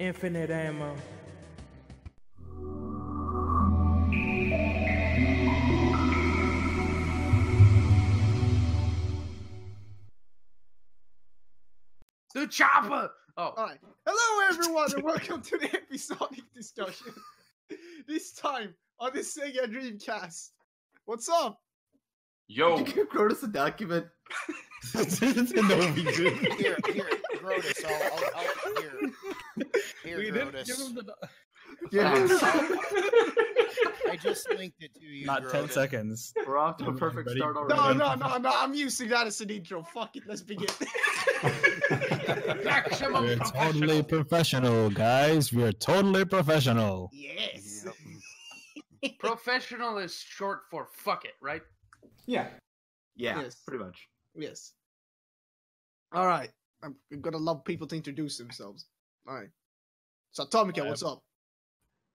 Infinite ammo. The chopper! Oh. Alright. Hello everyone and welcome to the episodic discussion. This time on the Sega Dreamcast. What's up? Yo! Did you give Grotus a document? No, we didn't. Here, Grotus, Here, We didn't give Grotus. him the. I just linked it to you, Not 10 Grotus. seconds. We're off to a perfect Ready? start No, already. no, I'm using that as an intro. Fuck it, let's begin. Maximum We're totally professional, guys. We're totally professional. Yes. Professional is short for fuck it, right? Yeah, Yes. pretty much. Yes. Alright. I'm gonna love people to introduce themselves. Alright. So Atomica, what's up?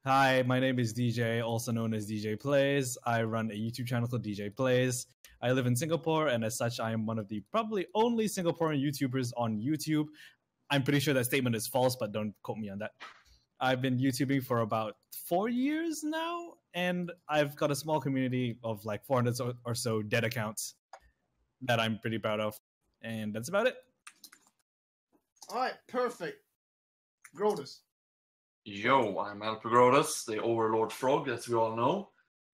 Hi, my name is DJ, also known as DJ Plays. I run a YouTube channel called DJ Plays. I live in Singapore, and as such, I am one of the probably only Singaporean YouTubers on YouTube. I'm pretty sure that statement is false, but don't quote me on that. I've been YouTubing for about 4 years now, and I've got a small community of like 400 or so dead accounts that I'm pretty proud of. And that's about it. Alright, perfect. Grotus. Yo, I'm Alpegrodus, the Overlord Frog, as we all know.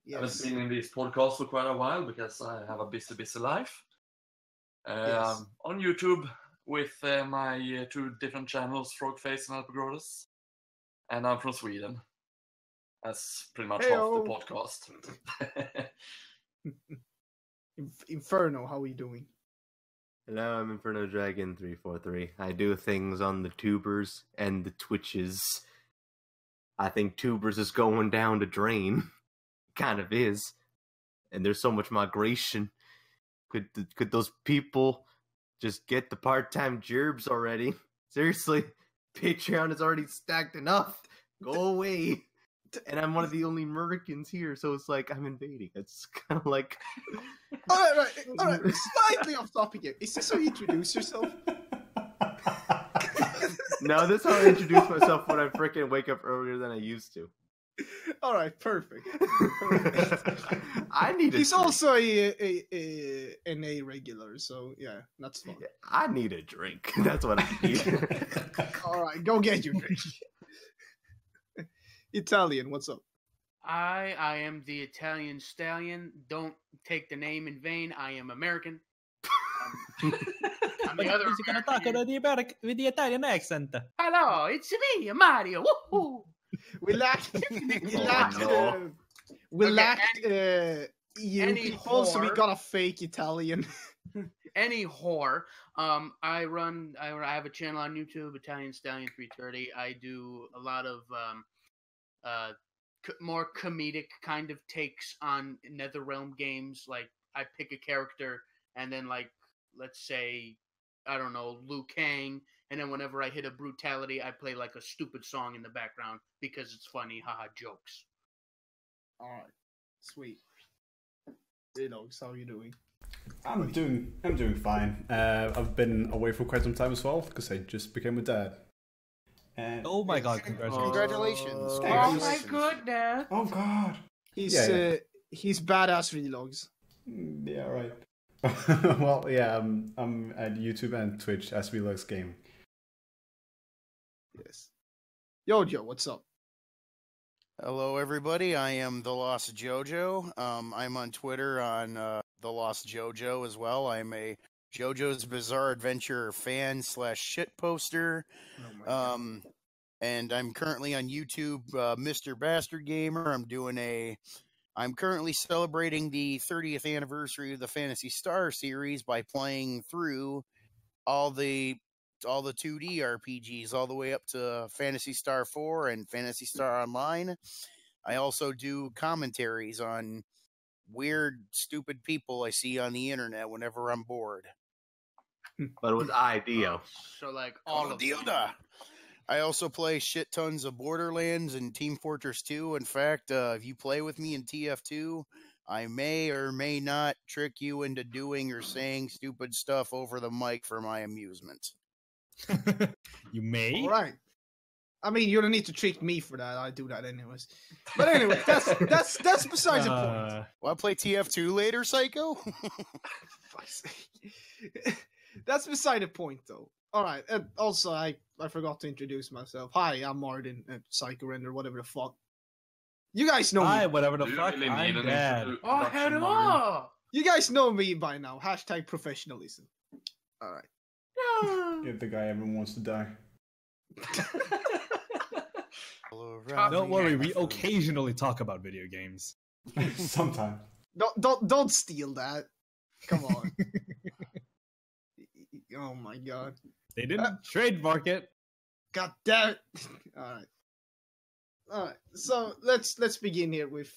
I haven't Yes. been in these podcasts for quite a while because I have a busy life. Yes. On YouTube with my two different channels, Frogface and Alpegrodus. And I'm from Sweden. That's pretty much half Heyo. the podcast. Inferno, how are you doing? Hello, I'm Inferno Dragon 343. I do things on the tubers and the twitches. I think tubers is going down the drain. Kind of is. And there's so much migration. Could those people just get the part-time jobs already? Seriously, Patreon is already stacked enough. Go away. And I'm one of the only Americans here, so it's like I'm invading. It's kind of like... Alright, slightly off topic here. Is this how you introduce yourself? No, this is how I introduce myself when I freaking wake up earlier than I used to. Alright, perfect. I need a He's drink. also a NA regular, so yeah, that's fine. I need a drink. That's what I need. Alright, go get your drink. Italian, what's up? I am the Italian stallion. Don't take the name in vain. I am American. I'm the other American. With the Italian accent. Hello, it's me, Mario. Woohoo! We lacked no. we Okay, lacked EU any people, so we whore- got a fake Italian. Any whore. I have a channel on YouTube, Italian Stallion 330. I do a lot of more comedic kind of takes on NetherRealm games. Like I pick a character and then like let's say I don't know Liu Kang, and then whenever I hit a brutality, I play like a stupid song in the background because it's funny. Haha, jokes. Alright, sweet. Relogs, how are you doing? I'm doing fine. I've been away for quite some time as well because I just became a dad. And Oh my god, congratulations. Congratulations. Oh Congratulations. my goodness! oh god. He's Yeah. He's badass relogs. Yeah, right. Well, yeah, I'm at YouTube and Twitch as Vlogs Game. Yes. Jojo, what's up? Hello, everybody. I am The Lost Jojo. I'm on Twitter on The Lost Jojo as well. I'm a JoJo's Bizarre Adventure fan / shit poster. Oh my God. And I'm currently on YouTube, Mr. Bastard Gamer. I'm currently celebrating the 30th anniversary of the Phantasy Star series by playing through all the 2D RPGs all the way up to Phantasy Star 4 and Phantasy Star Online. I also do commentaries on weird, stupid people I see on the internet whenever I'm bored. But with IDEO. So like all of them. I also play shit tons of Borderlands and Team Fortress 2. In fact, if you play with me in TF2, I may or may not trick you into doing or saying stupid stuff over the mic for my amusement. You may? Alright. I mean, you don't need to treat me for that. I do that anyways. But anyway, that's besides the point. Want to play TF2 later, Psycho? That's beside the point, though. All right, and also I forgot to introduce myself. Hi, I'm Martin at Psycho Render, whatever the fuck. You guys know Hi, me. whatever the Do you fuck. really I'm need an Dad. Oh, introduction, Mario? hello! You guys know me by now. Hashtag professionalism. All right. You're the guy everyone wants to die. Don't worry, we occasionally talk about video games. Sometimes. Don't steal that. Come on. Oh my god. They didn't trademark it. God damn it. All right. So let's begin here with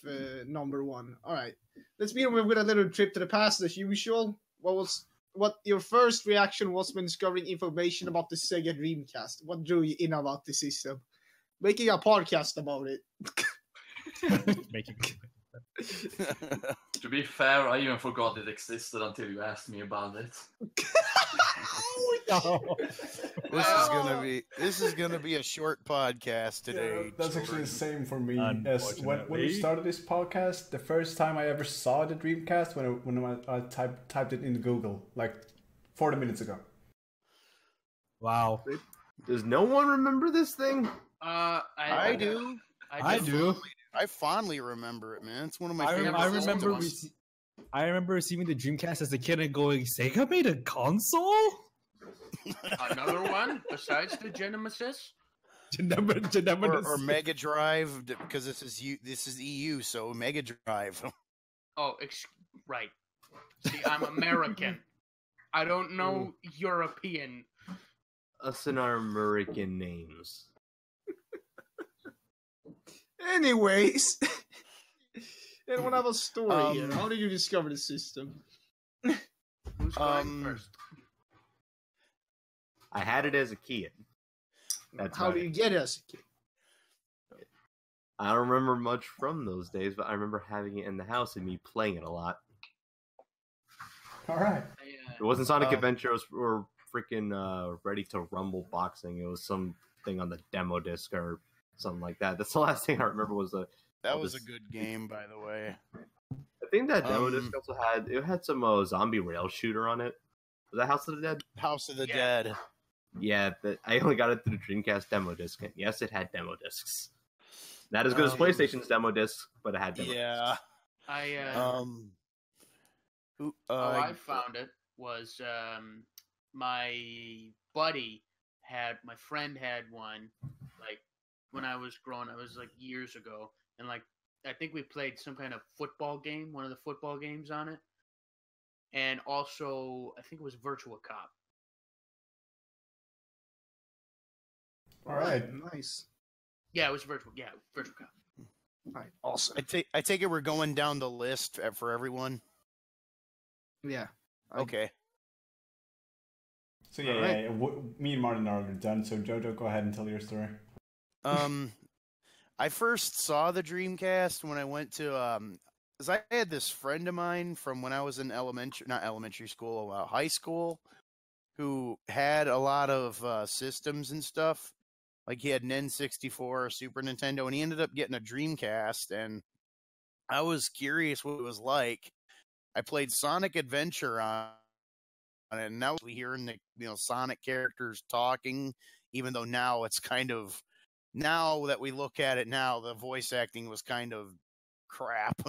number one. All right. Let's begin with a little trip to the past as usual. What your first reaction was when discovering information about the Sega Dreamcast? What drew you in about the system? Making a podcast about it. To be fair, I even forgot it existed until you asked me about it. This is gonna be a short podcast today. Yeah, that's actually the same for me. As when we Unfortunately. started this podcast, the first time I ever saw the Dreamcast when I typed it in Google, like 40 minutes ago. Wow. Does no one remember this thing? I do. I do. I fondly remember it, man. It's one of my I favorite remember. systems. I remember receiving the Dreamcast as a kid and going, "Sega made a console." Another one besides the Genesis? Or Mega Drive, because this is EU, so Mega Drive. Oh, right. See, I'm American. I don't know European. Us and our American names. Anyways. Anyone have a story here? Um, How did you discover the system? Who's going first? I had it as a kid. That's How right. did you get it as a kid? I don't remember much from those days, but I remember having it in the house and me playing it a lot. All right. It wasn't Sonic Adventure or freaking Ready to Rumble boxing. It was something on the demo disc or something like that. That's the last thing I remember was That was a good game, by the way. I think that demo disc also had some zombie rail shooter on it. Was that House of the Dead? House of the Yeah. Dead. Yeah, I only got it through the Dreamcast demo disc. And yes, it had demo discs. Not as good as PlayStation's demo disc, but it had demo discs. How I found it was my friend had one, like when I was growing. I was like years ago, and like I think we played some kind of football game, one of the football games on it, and also I think it was Virtua Cop. All right. Nice. Yeah, it was Virtua Cop. All right. Awesome. I take it we're going down the list for everyone. Yeah. Okay. So yeah, me and Martin are already done. So Jojo, go ahead and tell your story. I first saw the Dreamcast when I went to because I had this friend of mine from when I was in high school, who had a lot of systems and stuff. Like he had an N64, a Super Nintendo, and he ended up getting a Dreamcast. And I was curious what it was like. I played Sonic Adventure on it, and now we hearing the Sonic characters talking, even though now it's kind of, now that we look at it now, the voice acting was kind of crap.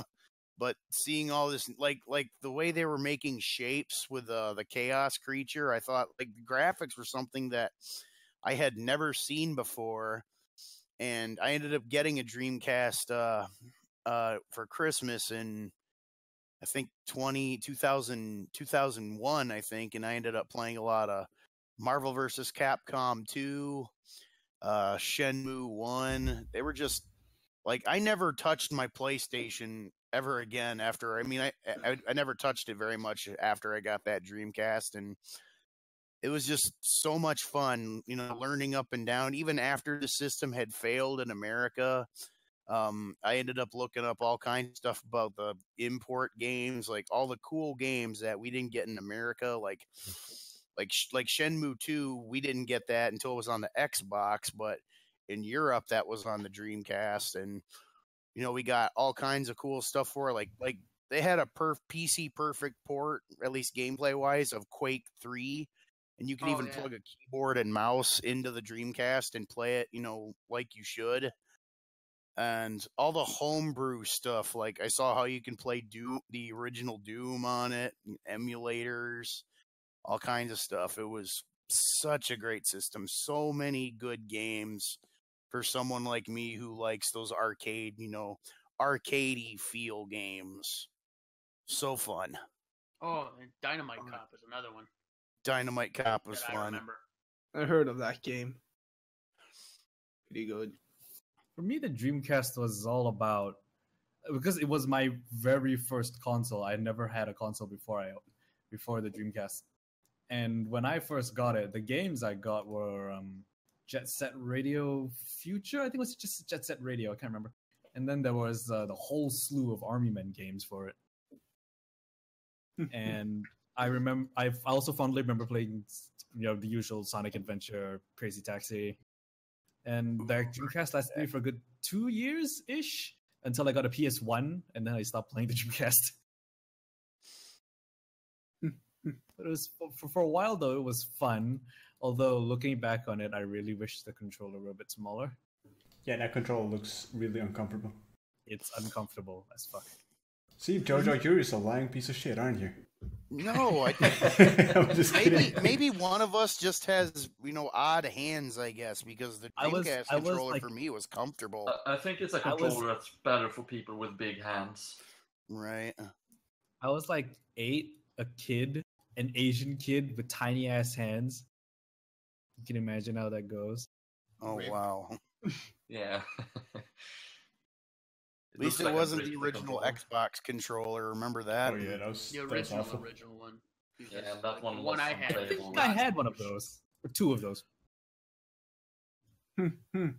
But seeing all this, like the way they were making shapes with the Chaos Creature, I thought like the graphics were something that I had never seen before. And I ended up getting a Dreamcast for Christmas in, I think 2001, I think, and I ended up playing a lot of Marvel vs. Capcom 2, Shenmue 1. They were just like, I never touched my PlayStation ever again after. I mean, I never touched it very much after I got that Dreamcast, and it was just so much fun, learning up and down. Even after the system had failed in America, I ended up looking up all kinds of stuff about the import games, like all the cool games that we didn't get in America, like Shenmue 2. We didn't get that until it was on the Xbox, but in Europe that was on the Dreamcast, and we got all kinds of cool stuff for it. Like they had a PC perfect port, at least gameplay wise, of Quake 3, and you could even plug a keyboard and mouse into the Dreamcast and play it, like you should. And all the homebrew stuff, like I saw how you can play Doom, the original Doom on it, emulators, all kinds of stuff. It was such a great system. So many good games for someone like me who likes those arcade, arcadey feel games. So fun. Oh, and Dynamite Cop is another one. Dynamite Cop was that fun. I remember. I heard of that game. Pretty good. For me, the Dreamcast was all about, because it was my very first console. I never had a console before the Dreamcast. And when I first got it, the games I got were Jet Set Radio Future. I think it was just Jet Set Radio. I can't remember. And then there was the whole slew of Army Men games for it. And I also fondly remember playing, the usual Sonic Adventure, Crazy Taxi. And the Dreamcast lasted me for a good 2 years-ish until I got a PS1, and then I stopped playing the Dreamcast. But it was for a while, though, it was fun. Although, looking back on it, I really wish the controller were a bit smaller. Yeah, that controller looks really uncomfortable. It's uncomfortable as fuck. See, Jojo, you're just a lying piece of shit, aren't you? No, I I'm just kidding. maybe one of us just has, odd hands, I guess, because the Dreamcast controller for me was comfortable. I think it's a controller that's better for people with big hands. Right. I was like 8, a kid, an Asian kid with tiny ass hands. You can imagine how that goes. Oh, wow. Yeah. At least it wasn't the original Xbox controller. Remember that? Oh yeah, that was the original one. Yeah, that one the was one I had. I think I had one of those, or 2 of those. Anyway,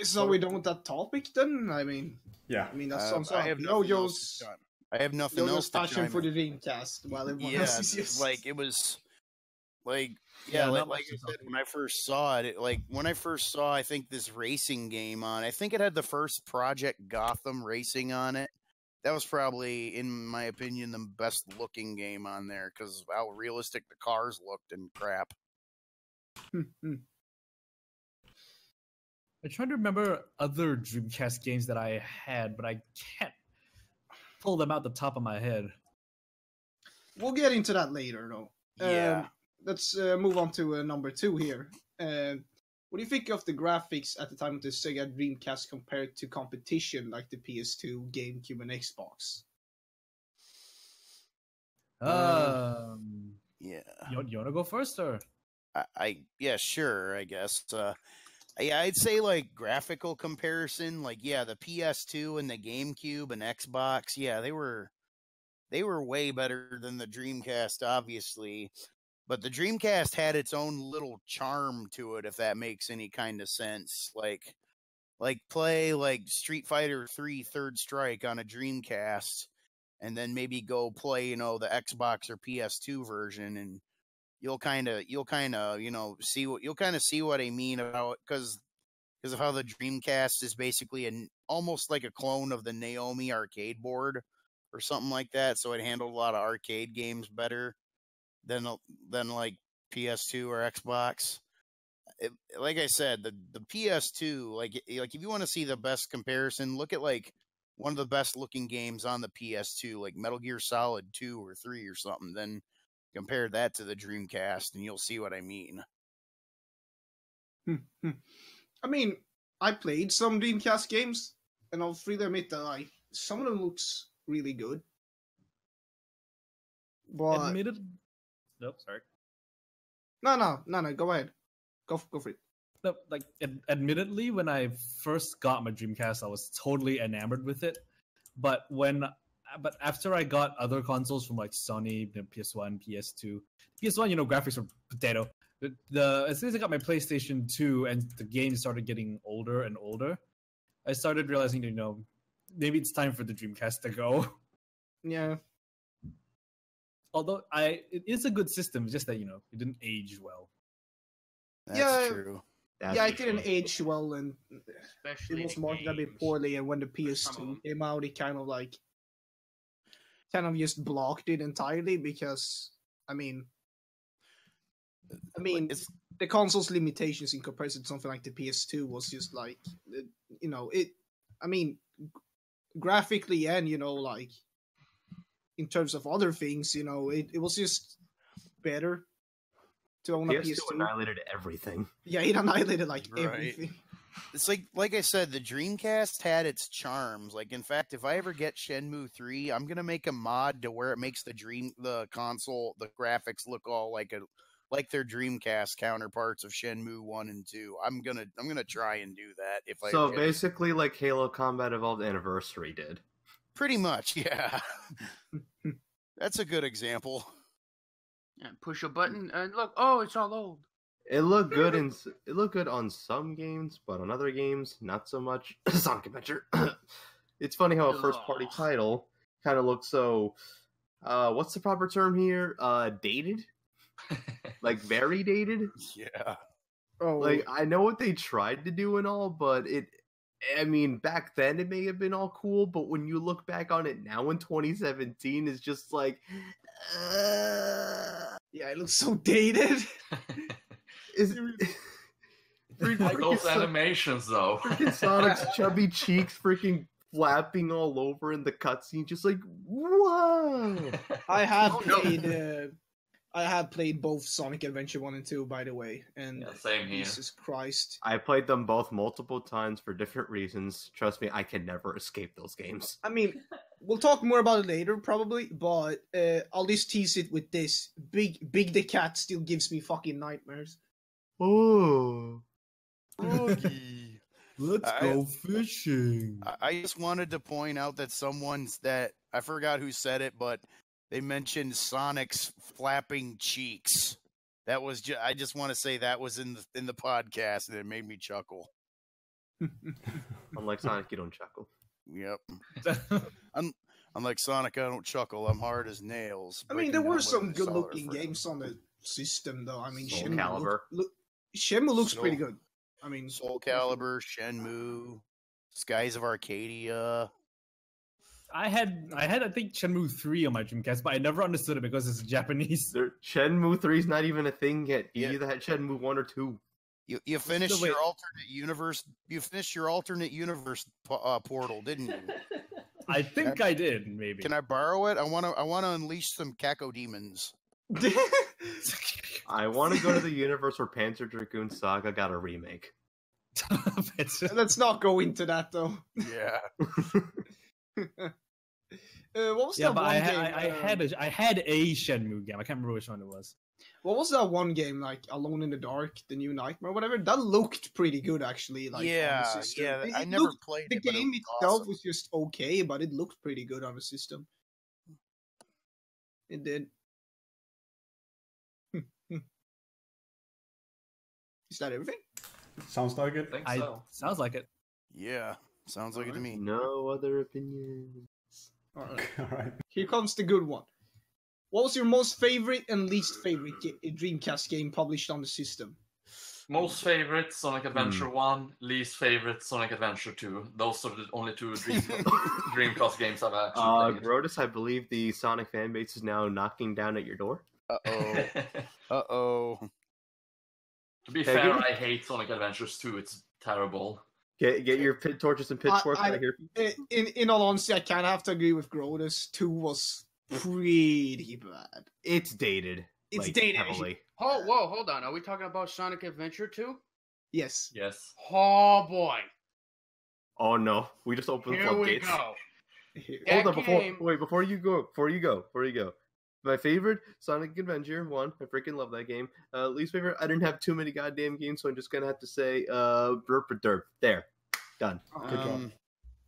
so we done with that topic then? I mean, that sums up. I have nothing else to passion for the Dreamcast while everyone else is used. Like it was, like Yeah, like I said, when I first saw it, I think this racing game on, I think it had the first Project Gotham racing on it. That was probably, in my opinion, the best looking game on there because of how realistic the cars looked and crap. I try to remember other Dreamcast games that I had, but I can't pull them out the top of my head. We'll get into that later, though. Yeah. Let's move on to number 2 here. What do you think of the graphics at the time of the Sega Dreamcast compared to competition like the PS2, GameCube, and Xbox? Yeah. You want to go first, or? Yeah, sure, I guess. Yeah, I'd say like graphical comparison, like the PS2 and the GameCube and Xbox, they were way better than the Dreamcast, obviously. But the Dreamcast had its own little charm to it, if that makes any kind of sense. Like play like Street Fighter 3 Third Strike on a Dreamcast, and then maybe go play, the Xbox or PS2 version, and you'll kind of see what I mean about, because of how the Dreamcast is basically almost like a clone of the Naomi arcade board or something like that. So it handled a lot of arcade games better than like PS2 or Xbox. Like I said, the PS2, like if you want to see the best comparison, look at like one of the best looking games on the PS2, like Metal Gear Solid 2 or 3 or something. Then compare that to the Dreamcast, and you'll see what I mean. I mean, I played some Dreamcast games, and I'll freely admit that some of them looks really good. But Nope, sorry. No. Go ahead. Go for it. No, like, admittedly, when I first got my Dreamcast, I was totally enamored with it. But after I got other consoles from like Sony, PS1, PS2, graphics were potato. As soon as I got my PlayStation 2 and the games started getting older and older, I started realizing, maybe it's time for the Dreamcast to go. Yeah. Although it is a good system, just that it didn't age well. That's true. Yeah, it didn't age well, and Especially it was the marketed a bit games. poorly. And when the some of PS2 them. came out, it kind of just blocked it entirely because, I mean, It's the console's limitations in comparison to something like the PS2 was just like, you know, graphically and, you know, like, in terms of other things, you know, it was just better to own a PS2 PS2. annihilated everything. Yeah, it annihilated, like, Right. everything. It's like I said, the Dreamcast had its charms. Like, in fact, if I ever get Shenmue 3, I'm gonna make a mod to where it makes the console, the graphics look all like their Dreamcast counterparts of Shenmue 1 and 2. I'm gonna try and do that if I So ever get it. basically, like Halo Combat Evolved Anniversary did. Pretty much, yeah. That's a good example. Yeah, push a button and look. Oh, it's all old. It looked good it looked good on some games, but on other games, not so much. Sonic Adventure. It's funny how a first-party Ugh. title kind of looks so. What's the proper term here? Dated. Like very dated. Yeah. Oh, Like I know what they tried to do and all, but I mean, back then it may have been all cool, but when you look back on it now in 2017, it's just like, yeah, it looks so dated. Those animations, though. Freaking Sonic's chubby cheeks freaking flapping all over in the cutscene, just like, whoa! I have Oh, no. played both Sonic Adventure 1 and 2, by the way, and Yeah, same here. Jesus Christ. I played them both multiple times for different reasons. Trust me, I can never escape those games. I mean, we'll talk more about it later, probably, but I'll just tease it with this. Big the Cat still gives me fucking nightmares. Oh. Oogie. Let's I- go fishing. I just wanted to point out that I forgot who said it, but they mentioned Sonic's flapping cheeks. That was I just want to say that was in the podcast, and it made me chuckle. Unlike Sonic, you don't chuckle. Yep. Unlike Sonic, I don't chuckle. I'm hard as nails. I mean, breaking there down were with some a solid good-looking frame. games on the system, though. I mean, Soul Shenmue Calibur. Shenmue looks Soul- pretty good. I mean, Soul Calibur, Shenmue, Skies of Arcadia. I think Shenmue 3 on my Dreamcast, but I never understood it because it's Japanese. Shenmue 3 is not even a thing yet. You Yeah. either had Shenmue 1 or 2. You finished the your way- alternate universe. You finished your alternate universe portal, didn't you? I think I did, maybe. Can I borrow it? I want to unleash some Kako demons. I want to go to the universe where Panzer Dragoon Saga got a remake. Let's not go into that, though. Yeah. What was Yeah, that but one I game? had a Shenmue game. I can't remember which one it was. What was that one game, like Alone in the Dark, The New Nightmare, whatever? That looked pretty good, actually. Like, on the Yeah, system. yeah. It I never looked- played The it, but it game was itself awesome. was just okay, but it looked pretty good on the system. It did. Is that everything? Sounds like I it. think so. Sounds like it. Yeah, sounds like it to me. No other opinions. All right. All right. Here comes the good one. What was your most favorite and least favorite Dreamcast game published on the system? Most favorite Sonic Adventure 1, least favorite Sonic Adventure 2. Those are the only two Dreamcast games I've actually played. Grodus, I believe the Sonic fan base is now knocking down at your door. Uh-oh. To be Hey, fair, give me- I hate Sonic Adventures 2. It's terrible. Get your pit torches and pitchforks I- right here. In all honesty, I kind of have to agree with Grodus. 2 was pretty bad. It's dated. It's like, dated. heavily. Oh, whoa, hold on. Are we talking about Sonic Adventure 2? Yes. Yes. Oh boy. Oh no, we just opened the Here we floodgates. go. Hold That on, game- before you go. My favorite, Sonic Adventure 1. I freaking love that game. Least favorite, I didn't have too many goddamn games, so I'm just gonna have to say, Derp. There. Done. Good job.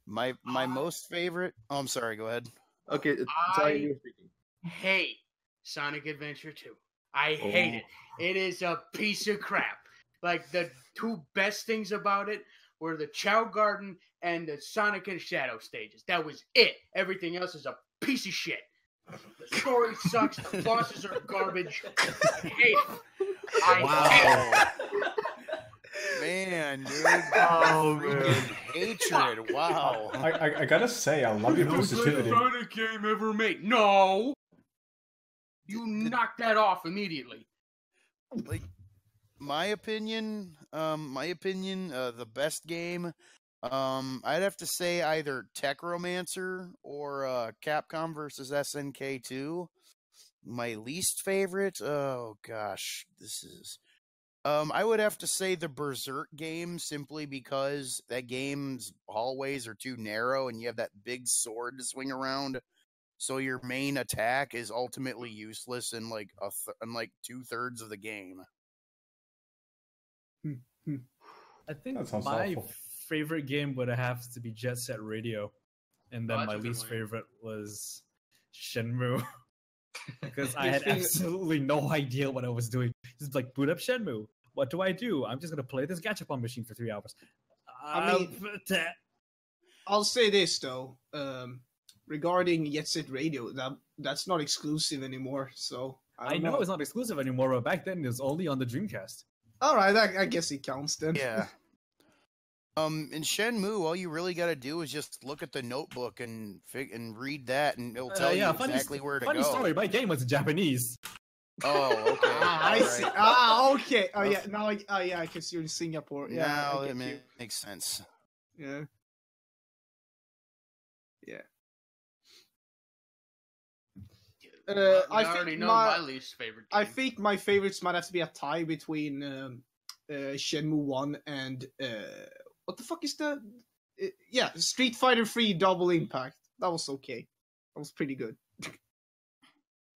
My most favorite. Oh, I'm sorry. Go ahead. Okay, it's all you were speaking. Hate Sonic Adventure 2. I hate it. It is a piece of crap. Like, the two best things about it were the Chow Garden and the Sonic and Shadow stages. That was it. Everything else is a piece of shit. The story sucks. The bosses are garbage. I hate it. I hate it. Man, dude. Oh, man. Hatred. Wow. I gotta say, I love your positivity. Sonic game ever made. No! You knocked that off immediately. Like, my opinion, the best game, I'd have to say either Techromancer or Capcom versus SNK 2. My least favorite, oh gosh, this is... I would have to say the Berserk game, simply because that game's hallways are too narrow and you have that big sword to swing around, so your main attack is ultimately useless in like in like 2/3 of the game. I think That sounds my awful. favorite game would have to be Jet Set Radio, and then Oh, that's my a good least one. favorite was Shenmue. Because I You had think- absolutely no idea what I was doing. It's like, boot up Shenmue. What do? I'm just gonna play this gachapon machine for 3 hours. I mean- I'll say this though, regarding Jet Set Radio, that's not exclusive anymore. So I don't know it's not exclusive anymore, but back then it was only on the Dreamcast. All right, I guess it counts then. Yeah. In Shenmue, all you really got to do is just look at the notebook and read that, and it'll tell you exactly where to funny go. story. My game was in Japanese. Oh, okay. I All see. right. Okay. Oh yeah. Now, yeah, I guess you're in Singapore. Yeah, Now I it get you. makes sense. Yeah. Yeah. I I already think know my- my least favorite game. I think my favorites might have to be a tie between Shenmue 1 and what the fuck is that? Yeah, Street Fighter 3 Double Impact. That was okay. That was pretty good.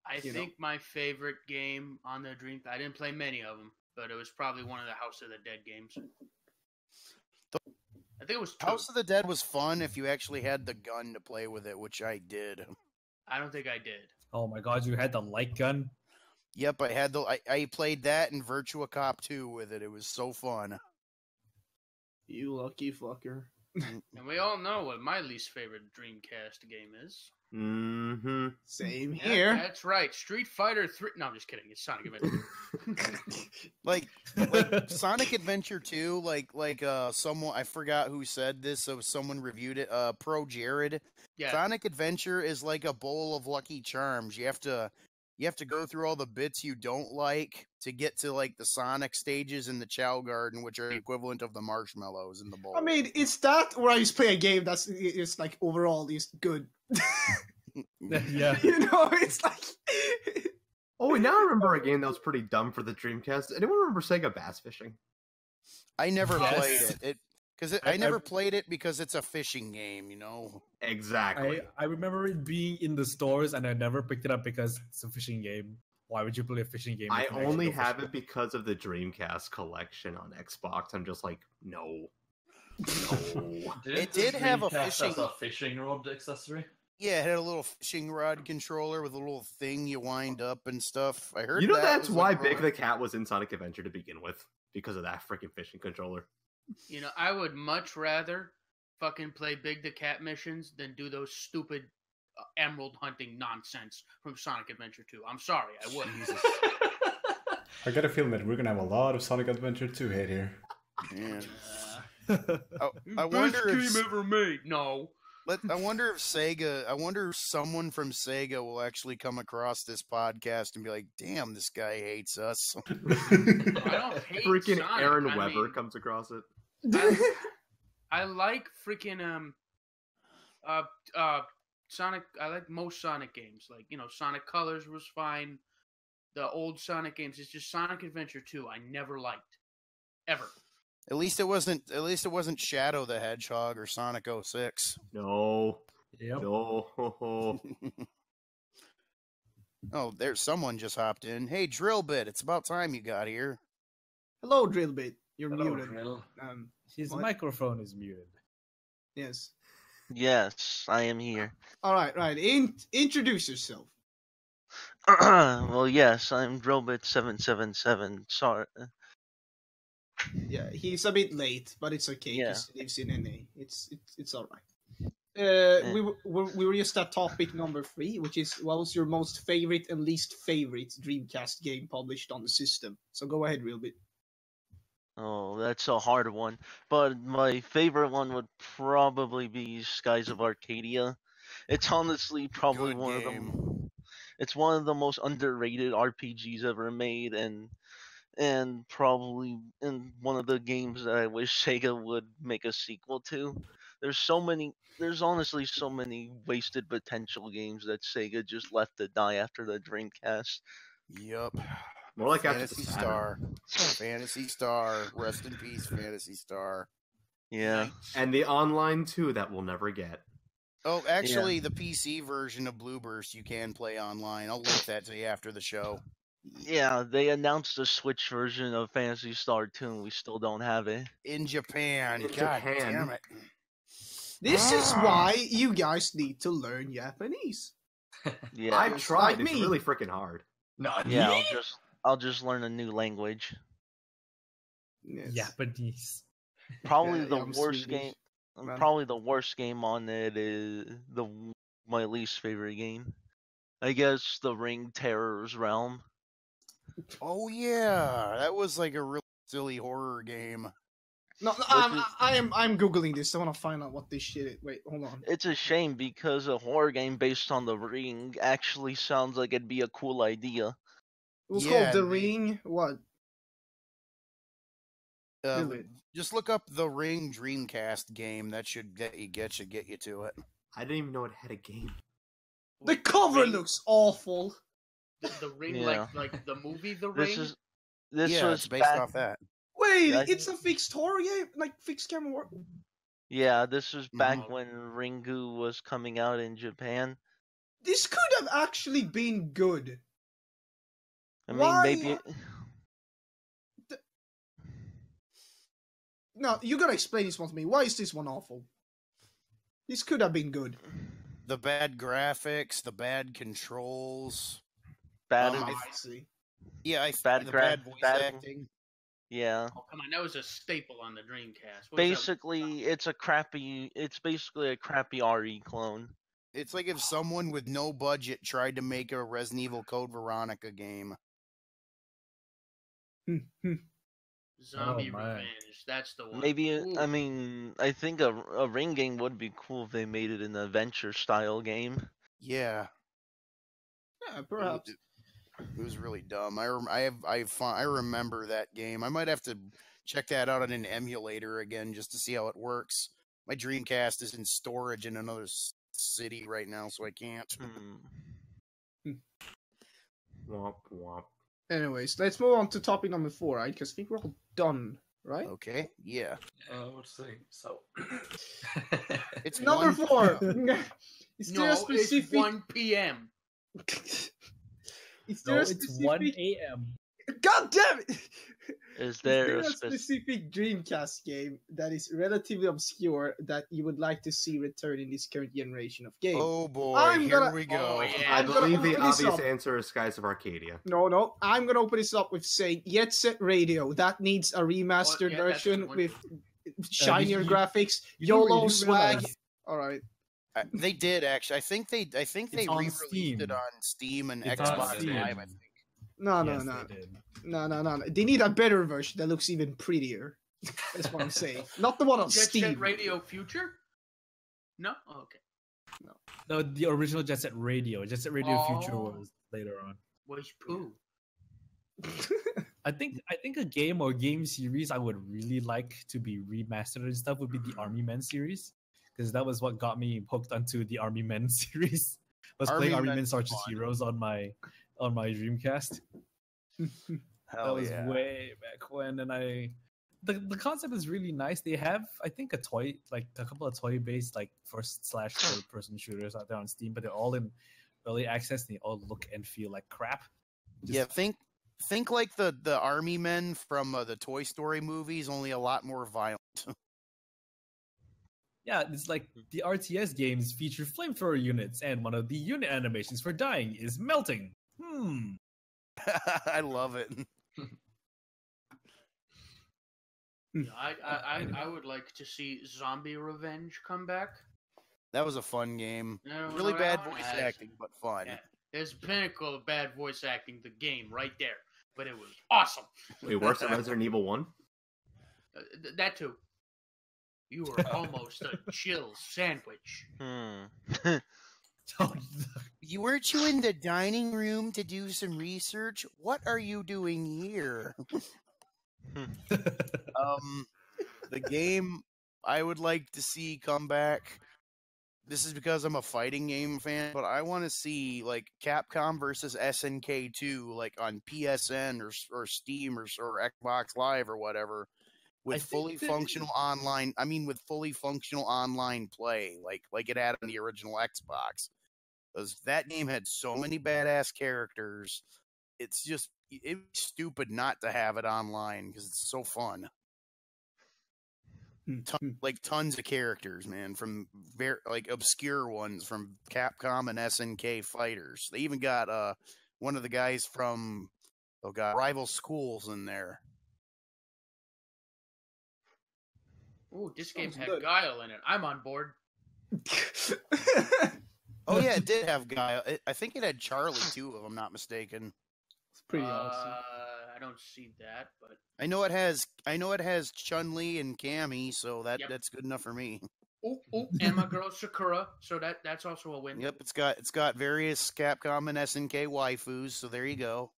I you think my favorite game on the Dream. I didn't play many of them, but it was probably one of the House of the Dead games. I think it was 2. House of the Dead was fun if you actually had the gun to play with it, which I did. I don't think I did. Oh my god, you had the light gun. Yep, I had I played that in Virtua Cop 2 with it. It was so fun. You lucky fucker. And we all know what my least favorite Dreamcast game is. Mm-hmm. Same Yeah, here. that's right. Street Fighter 3. No, I'm just kidding. It's Sonic Adventure. Like Sonic Adventure 2, someone, I forgot who said this, so someone reviewed it, Pro Jared. Yeah. Sonic Adventure is like a bowl of Lucky Charms. You have to go through all the bits you don't like to get to like the Sonic stages in the Chow Garden, which are the equivalent of the marshmallows in the bowl. I mean, it's that or I just play a game that's it's like overall is good. Yeah. You know, it's like Oh, and now I remember a game that was pretty dumb for the Dreamcast. Anyone remember Sega Bass Fishing? I never Yes. played it. I never played it because it's a fishing game, you know. Exactly. I remember it being in the stores, and I never picked it up because it's a fishing game. Why would you play a fishing game? I if you can only actually go have fishing? it because of the Dreamcast collection on Xbox. I'm just like, no. No. It did have a Dreamcast fishing- has a fishing rod accessory. Yeah, it had a little fishing rod controller with a little thing you wind up and stuff. I heard You know that that's was, why like, Big the Cat was in Sonic Adventure to begin with. Because of that freaking fishing controller. You know, I would much rather fucking play Big the Cat missions than do those stupid emerald hunting nonsense from Sonic Adventure 2. I'm sorry, I would. I got a feeling that we're gonna have a lot of Sonic Adventure 2 hate here. Man. Best I wonder if game ever made. No. I wonder if someone from Sega will actually come across this podcast and be like, "Damn, this guy hates us." I don't hate Freaking Sonic. Aaron I Weber mean, comes across it. I like freaking Sonic. I like most Sonic games. Like, you know, Sonic Colors was fine. The old Sonic games. It's just Sonic Adventure 2. I never liked ever. At least it wasn't Shadow the Hedgehog or Sonic 06. No. Yep. No. Oh, there's someone just hopped in. Hey, Drillbit, it's about time you got here. hello, Drillbit. You're Hello, muted. Drill. His What? microphone is muted. Yes. Yes, I am here. All right, right. Introduce yourself. Well, yes, I'm Drillbit777. Sorry. Yeah, he's a bit late, but it's okay. Yeah. He lives in NA. It's all right. Yeah. We were just at topic number 3, which is what was your most favorite and least favorite Dreamcast game published on the system. So go ahead, real bit. Oh, that's a hard one. But my favorite one would probably be Skies of Arcadia. It's honestly probably Good one of game. the it's one of the most underrated RPGs ever made, and probably in one of the games that I wish Sega would make a sequel to. There's honestly so many wasted potential games that Sega just left to die after the Dreamcast. Yep. More like after the Fantasy Saturn. Star. Fantasy Star. Rest in peace, Fantasy Star. Yeah. And the online too that we'll never get. Oh, actually, the PC version of Blueburst you can play online. I'll link that to you after the show. Yeah, they announced the Switch version of Fantasy Star 2 and we still don't have it. In Japan. In God Japan. damn it. This is why you guys need to learn Japanese. Yeah. I've tried. like It's me. really freaking hard. Yeah, I'll just learn a new language. Yes. Japanese. Probably Yeah, the I'm worst Swedish, game. man. Probably the worst game on it is my least favorite game. I guess the Ring Terror's Realm. Oh, yeah. That was like a real silly horror game. No, Which is- I'm googling this. I want to find out what this shit is. Wait, hold on. It's a shame because a horror game based on the Ring actually sounds like it'd be a cool idea. It was Yeah, called The they- Ring. What? Uh, Do it. just look up the Ring Dreamcast game. That should get you to it. I didn't even know it had a game. The cover Ring- looks awful. The Ring, Yeah. like the movie The This Ring. is this yeah, was it's based back, off that. Wait, Yeah, I it's a fixed horror game, like fixed camera. Yeah, this was back Mhm. when Ringu was coming out in Japan. This could have actually been good. I mean, Why- maybe No, you gotta explain this one to me. Why is this one awful? This could have been good. The bad graphics, the bad controls. bad. Um, I see. Yeah, Bad the gra- bad voice bad- acting. Yeah. Oh come on, that was a staple on the Dreamcast. What was that? Basically, it's basically a crappy RE clone. It's like if someone with no budget tried to make a Resident Evil Code Veronica game. Zombie Oh, man. Revenge. That's the one. Maybe Ooh. I mean I think a Ring game would be cool if they made it an adventure style game. Yeah, Yeah, perhaps. it was really dumb. I remember that game. I might have to check that out on an emulator again just to see how it works. My Dreamcast is in storage in another city right now, so I can't. Hmm. Womp womp. Anyways, let's move on to topic number 4, right? Because I think we're all done, right? Okay, yeah. Let's see. So, It's Number 1 4. Is No, there a it's specific? 1 p.m. Is No, there a it's specific? 1 a.m. God damn it! Is Is there there a a specific Dreamcast game that is relatively obscure that you would like to see return in this current generation of games? Oh boy, I'm here gonna- we go. Oh, yeah. I I'm gonna believe the open this obvious up. answer is Skies of Arcadia. No, I'm gonna open this up with saying Jet Set Radio. That needs a remastered yeah, that's version the one. with shinier graphics, You do YOLO swag. realize All right. They did actually. I think they It's on re-released Steam. it on Steam and It's on Xbox Steam. Live. I think. No, Yes, no. they did. No. They need a better version that looks even prettier. That's what I'm saying. Not the one on Jet Steam. Set Radio Future? No? Oh, okay. No, the original Jet Set Radio. Jet Set Radio Future Oh. was later on. Where's Pooh? I think a game or game series I would really like to be remastered and stuff would be the Army Men series, because that was what got me hooked onto the Army Men series. Was playing Army Army Men Men's Sarge's fun. Heroes on my Dreamcast. That Hell was yeah. way back when, and the concept is really nice. They have, I think, a couple of toy based like first/third person shooters out there on Steam, but they're all in early access. And they all look and feel like crap. Yeah, think like the Army Men from the Toy Story movies, only a lot more violent. Yeah, it's like the RTS games feature flamethrower units, and one of the unit animations for dying is melting. I love it. Yeah, I would like to see Zombie Revenge come back. That was a fun game. No, Really no, bad no, voice no, acting, but fun. Yeah, there's pinnacle of bad voice acting, the game right there. But it was awesome. Wait, worse than Resident Evil 1? That too. You were almost a chill sandwich. Weren't you in the dining room to do some research? What are you doing here? The game I would like to see come back. This is because I'm a fighting game fan, but I want to see like Capcom versus SNK 2, like on PSN or Steam or Xbox Live or whatever, with fully functional online. I mean, with fully functional online play, like it had on the original Xbox. Because that game had so many badass characters. It'd be stupid not to have it online because it's so fun. Tons of characters, man, from obscure ones from Capcom and SNK fighters. They even got one of the guys from Rival Schools in there. Ooh, this game had Guile in it. I'm on board. Oh yeah, it did have Guile. I think it had Charlie too, if I'm not mistaken. It's pretty awesome. I don't see that, but I know it has Chun-Li and Cammy, so that's good enough for me. Oh, and my girl Sakura, so that's also a win. Yep, it's got various Capcom and SNK waifus, so there you go.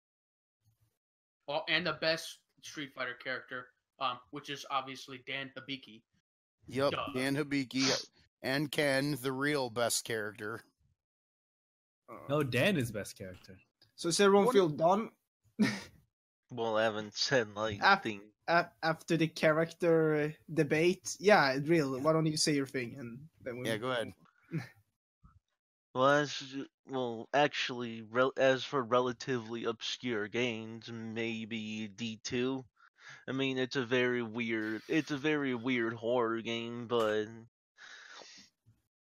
Oh, and the best Street Fighter character, which is obviously Dan Hibiki. Yep, Dan Hibiki and Ken, the real best character. No, Dan is best character. So does everyone feel done? Well, I haven't said thing. After the character debate, yeah, real. Why don't you say your thing and then go ahead. Actually, as for relatively obscure games, maybe D2. I mean, it's a very weird horror game, but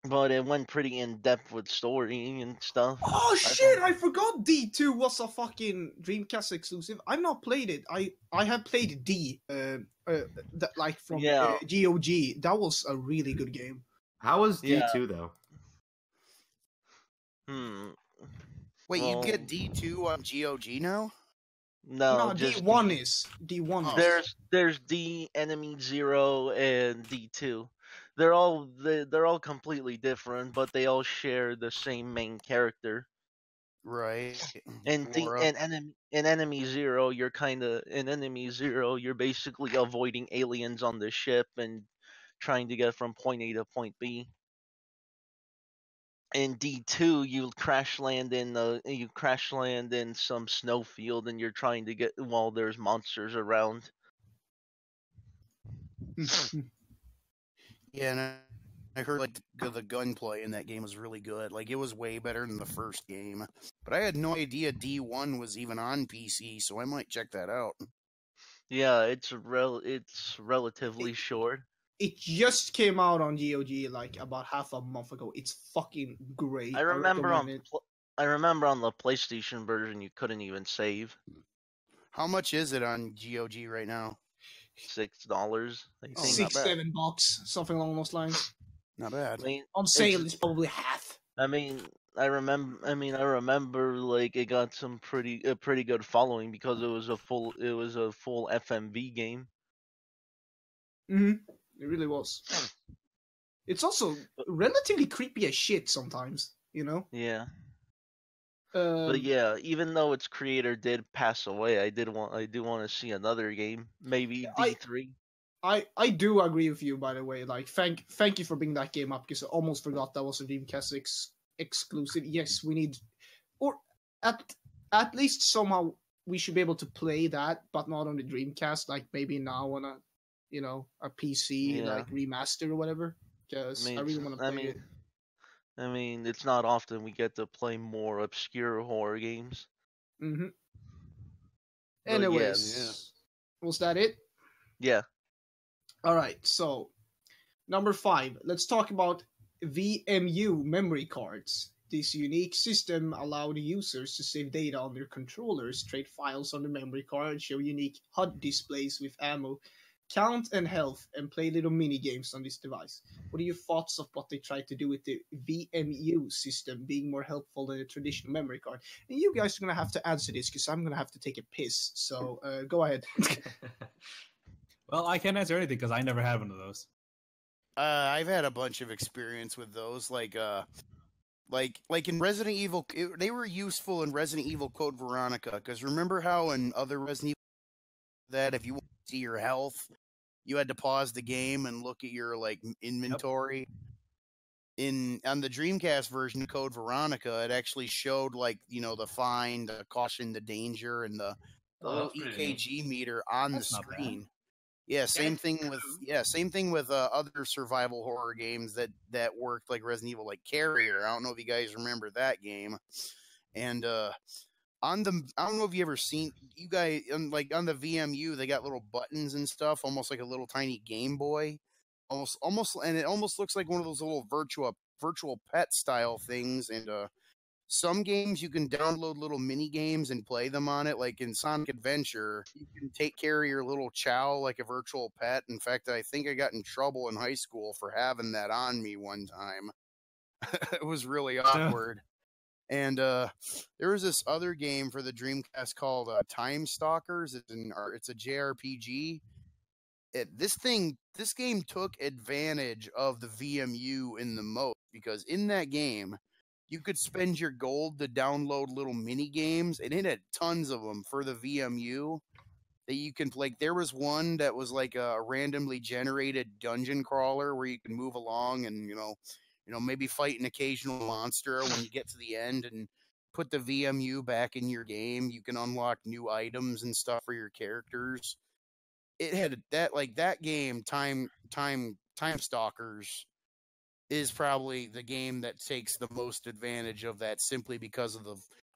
it went pretty in depth with story and stuff. Oh shit! I forgot D2 was a fucking Dreamcast exclusive. I've not played it. I have played D, like from GOG. That was a really good game. How was D2 though? Wait, you get D2 on GOG now? No, just D1 is D1. Oh. There's D, Enemy Zero, and D2. They're all completely different, but they all share the same main character. Right. And Enemy Zero, you're basically avoiding aliens on the ship and trying to get from point A to point B. In D2, you crash land in some snowfield, and you're trying to get while there's monsters around. Yeah, and I heard the gunplay in that game was really good. Like it was way better than the first game. But I had no idea D1 was even on PC, so I might check that out. Yeah, it's relatively short. It just came out on GOG like about half a month ago. It's fucking great. I remember on the PlayStation version you couldn't even save. How much is it on GOG right now? $6. I think. $6-7, something along those lines. Not bad. I mean, on sale, it's probably half. I remember like it got a pretty good following because it was a full FMV game. Mm-hmm. It really was. It's also relatively creepy as shit sometimes, you know? Yeah. But yeah, even though its creator did pass away, I do want to see another game, maybe D3. I do agree with you, by the way. Like, thank you for bringing that game up because I almost forgot that was a Dreamcast exclusive. Yes, we need, or at least somehow we should be able to play that, but not on the Dreamcast. Like maybe now on a PC like remaster or whatever. Because I really want to play it. I mean, it's not often we get to play more obscure horror games. Mm-hmm. Anyways, was that it? Yeah. All right, so number 5. Let's talk about VMU memory cards. This unique system allowed users to save data on their controllers, trade files on the memory card, show unique HUD displays with ammo, count and health, and play little mini games on this device. What are your thoughts of what they tried to do with the VMU system being more helpful than a traditional memory card? And you guys are going to have to answer this because I'm going to have to take a piss. So go ahead. Well, I can't answer anything because I never had one of those. I've had a bunch of experience with those, like in Resident Evil. They were useful in Resident Evil Code Veronica, because remember how in other Resident Evil that if you want to see your health, you had to pause the game and look at your like inventory. On the Dreamcast version of Code Veronica, it actually showed like the fine, the caution, the danger, and the little that's pretty EKG meter on That's the not bad. screen. Yeah, same thing with other survival horror games that worked like Resident Evil, like Carrier. I don't know if you guys remember that game. And I don't know if you ever seen you guys on the VMU, they got little buttons and stuff, almost like a little tiny Game Boy, almost, and it almost looks like one of those little virtual pet style things. And some games you can download little mini games and play them on it. Like in Sonic Adventure, you can take care of your little Chow like a virtual pet. In fact, I think I got in trouble in high school for having that on me one time. It was really awkward. And there was this other game for the Dreamcast called Time Stalkers. It's a JRPG. This game took advantage of the VMU in the most, because in that game you could spend your gold to download little mini games, and it had tons of them for the VMU that you can like. There was one that was like a randomly generated dungeon crawler where you can move along and maybe fight an occasional monster. When you get to the end and put the VMU back in your game, you can unlock new items and stuff for your characters. It had that game, Time Stalkers, is probably the game that takes the most advantage of that, simply because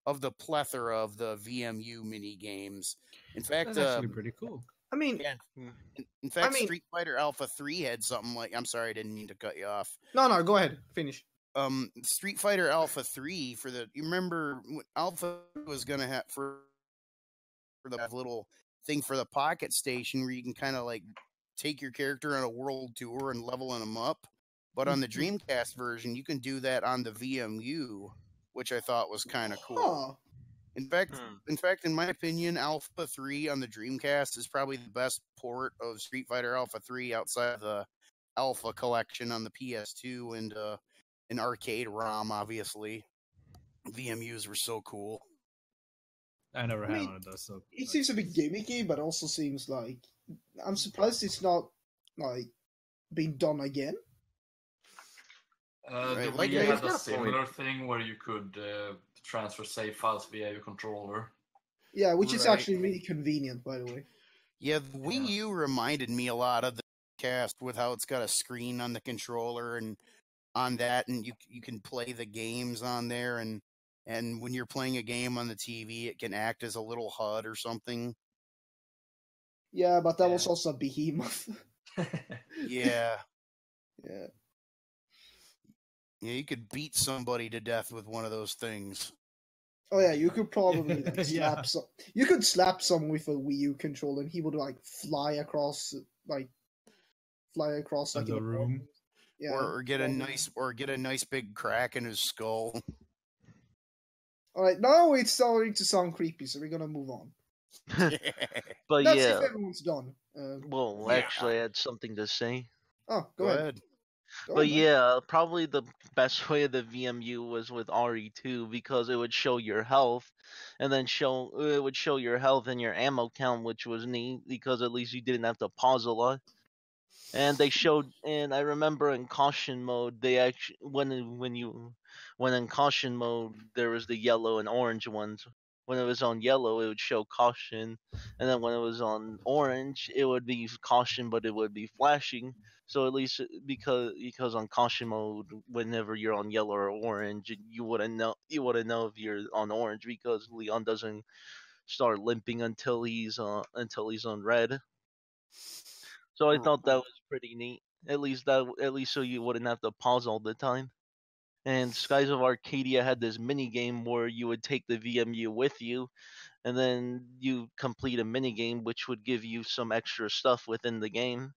of the plethora of the VMU mini games. In fact, That's actually pretty cool. I mean, in fact, Street Fighter Alpha 3 had something like. I'm sorry, I didn't mean to cut you off. no, go ahead, finish. Street Fighter Alpha 3 you remember Alpha was gonna have for the little thing for the Pocket Station where you can kind of like take your character on a world tour and leveling them up. But on the Dreamcast version, you can do that on the VMU, which I thought was kind of cool. Huh. In fact, in my opinion, Alpha 3 on the Dreamcast is probably the best port of Street Fighter Alpha 3 outside of the Alpha collection on the PS2 and an arcade ROM, obviously. VMUs were so cool. I never had one of those. So It seems a bit gimmicky, but also seems like I'm surprised it's not like being done again. The Like, Wii it's had got a a similar thing where you could transfer save files via your controller. Yeah, which is Right. actually really convenient, by the way. Yeah, the Wii U reminded me a lot of the cast with how it's got a screen on the controller and on that, and you can play the games on there, and when you're playing a game on the TV, it can act as a little HUD or something. Yeah, but that was also a behemoth. Yeah. Yeah. Yeah, you could beat somebody to death with one of those things. Oh yeah, you could probably like, Yeah. slap some. You could slap someone with a Wii U controller, and he would like fly across like the in a room. Yeah. Or get a nice big crack in his skull. All right, now it's starting to sound creepy, so we're gonna move on. But That's yeah, if everyone's done. well, Yeah. actually, I had something to say. Oh, Go ahead. Go But on, man. yeah, probably the best way of the VMU was with RE2, because it would show your health, and then it would show your health and your ammo count, which was neat because at least you didn't have to pause a lot. And I remember in caution mode, they actually when in caution mode, there was the yellow and orange ones. When it was on yellow, it would show caution, and then when it was on orange, it would be caution, but it would be flashing. So at least because on caution mode, whenever you're on yellow or orange, you wouldn't know if you're on orange, because Leon doesn't start limping until he's on red. So I thought that was pretty neat. At least so you wouldn't have to pause all the time. And Skies of Arcadia had this mini game where you would take the VMU with you, and then you complete a mini game which would give you some extra stuff within the game.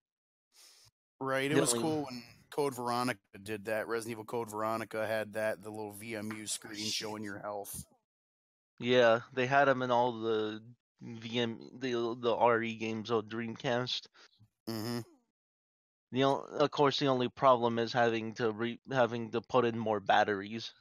Right, it The was only- cool when Code Veronica did that. Resident Evil Code Veronica had the little VMU screen showing your health. Yeah, they had them in all the the RE games on Dreamcast. Mm-hmm. Of course, the only problem is having to put in more batteries.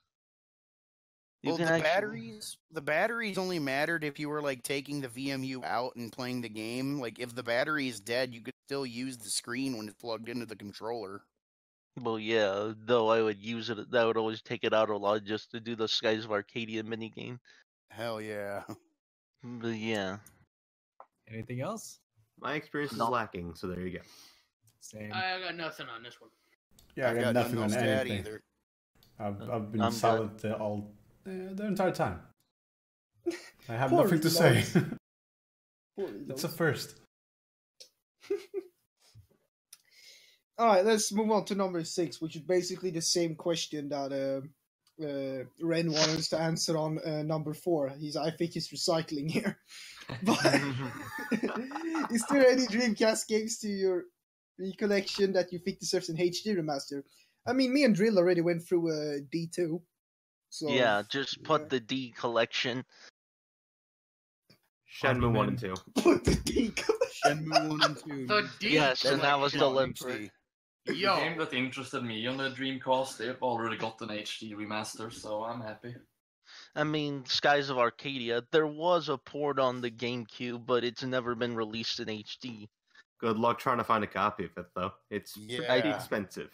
Well, the batteries only mattered if you were like taking the VMU out and playing the game. Like if the battery is dead, you could still use the screen when it's plugged into the controller. Well, yeah, though I would use it. That would always take it out a lot just to do the Skies of Arcadia minigame. Hell yeah. But yeah. Anything else? My experience is lacking, so there you go. Same. I got nothing on this one. Yeah, I got nothing on anything. Either. I've been silent the entire time. I have Poor nothing to say. Poor It's a first. Alright, let's move on to number 6, which is basically the same question that Ren wanted us to answer on number 4. I think he's recycling here. But is there any Dreamcast games to your recollection that you think deserves an HD remaster? I mean, me and Drill already went through D2. So Yeah, just put the D collection. Shenmue 1 and 2. Put the D collection. Shenmue 1 and 2. The D. Yes, and that was deliberate. The game that interested me on the Dreamcast, they've already got an HD remaster, so I'm happy. I mean, Skies of Arcadia, there was a port on the GameCube, but it's never been released in HD. Good luck trying to find a copy of it, though. It's pretty expensive.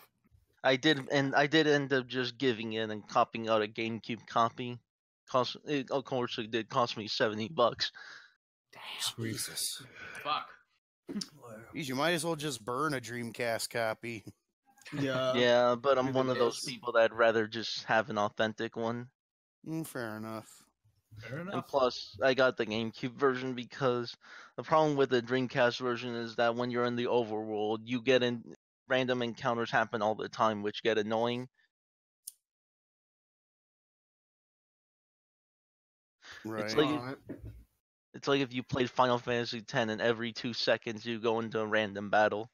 I did end up just giving in and copying out a GameCube copy. Of course, it did cost me $70. Damn, Jesus. Fuck. Jeez, you might as well just burn a Dreamcast copy. Yeah. Yeah, but I'm one of those people that'd rather just have an authentic one. Fair enough. Fair enough. And plus, I got the GameCube version because the problem with the Dreamcast version is that when you're in the overworld, you get in random encounters happen all the time, which get annoying. Right. It's like if you played Final Fantasy X and every 2 seconds you go into a random battle.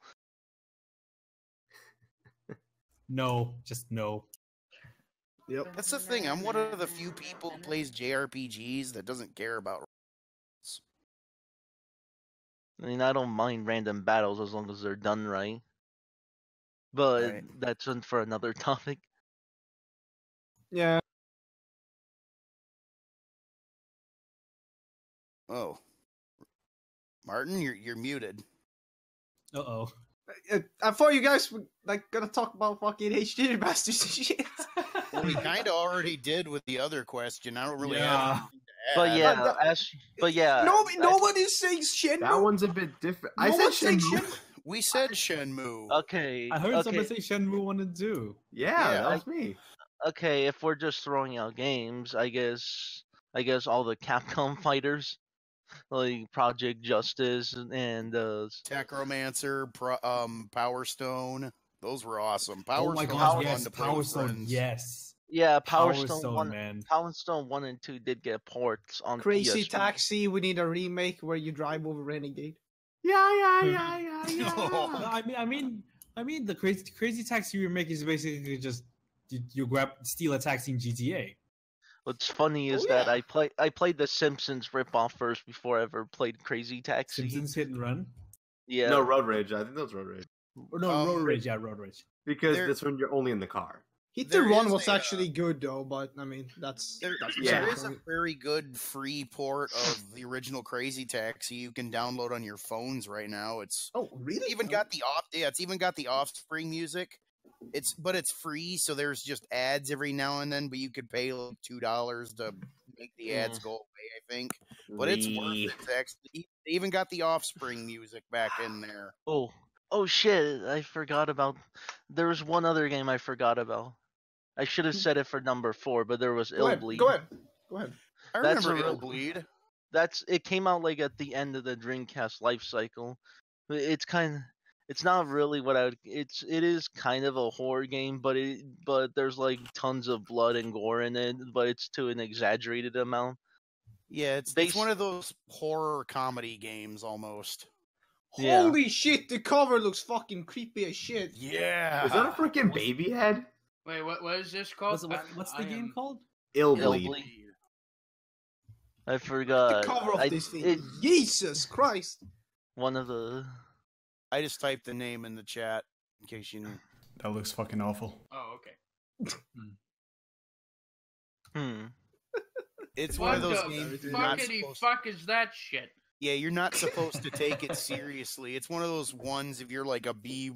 No, just no. Yep. That's the thing. I'm one of the few people who plays JRPGs that doesn't care about. I mean, I don't mind random battles as long as they're done right. But that's for another topic. Yeah. Oh, Martin, you're muted. Uh-oh. I thought you guys were gonna talk about fucking HD remasters and shit. Well, we kind of already did with the other question. I don't really have anything to add. But yeah, nobody's saying Shenmue. That one's a bit different. I said Shenmue. We said Shenmue. Okay. I heard someone say Shenmue 1 and 2. Yeah, that was me. Okay, if we're just throwing out games, I guess all the Capcom fighters, like Project Justice and Techromancer, Power Stone. Those were awesome. Oh my god, yes, Power Stone, yes. Yeah, Power Stone, man. Power Stone 1 and 2 did get ports on Crazy PS3. Taxi, we need a remake where you drive over Renegade. Yeah. No, I mean, the Crazy Taxi remake is basically just you steal a taxi in GTA. What's funny is that I played the Simpsons ripoff first before I ever played Crazy Taxi. Simpsons Hit and Run? Yeah. No, Road Rage. I think that was Road Rage. Or no, Road Rage. Yeah, Road Rage. Because that's when you're only in the car. Hit and Run was actually good though, but I mean there is a very good free port of the original Crazy Taxi you can download on your phones right now. It's really even got the it's even got the Offspring music. It's free, so there's just ads every now and then, but you could pay like $2 to make the ads go away, I think. But it's worth it. It's actually, they even got the Offspring music back in there. Oh shit, I forgot about. There was one other game I forgot about. I should have said it for number 4, but there was Illbleed. Go ahead. I remember Illbleed. It came out like at the end of the Dreamcast life cycle. It's not really what it is kind of a horror game, but there's like tons of blood and gore in it, but it's to an exaggerated amount. Yeah, it's one of those horror comedy games almost. Yeah. Holy shit, the cover looks fucking creepy as shit. Yeah. Is that a freaking baby head? Wait, what is this called? What's the game called? Illbleed. I forgot. The cover of this thing. Jesus Christ. One of the I just typed the name in the chat in case you knew. That looks fucking awful. Oh, okay. It's What one of those the games you're not fuckity supposed. fuck is that shit? Yeah, you're not supposed to take it seriously. It's one of those ones if you're like a B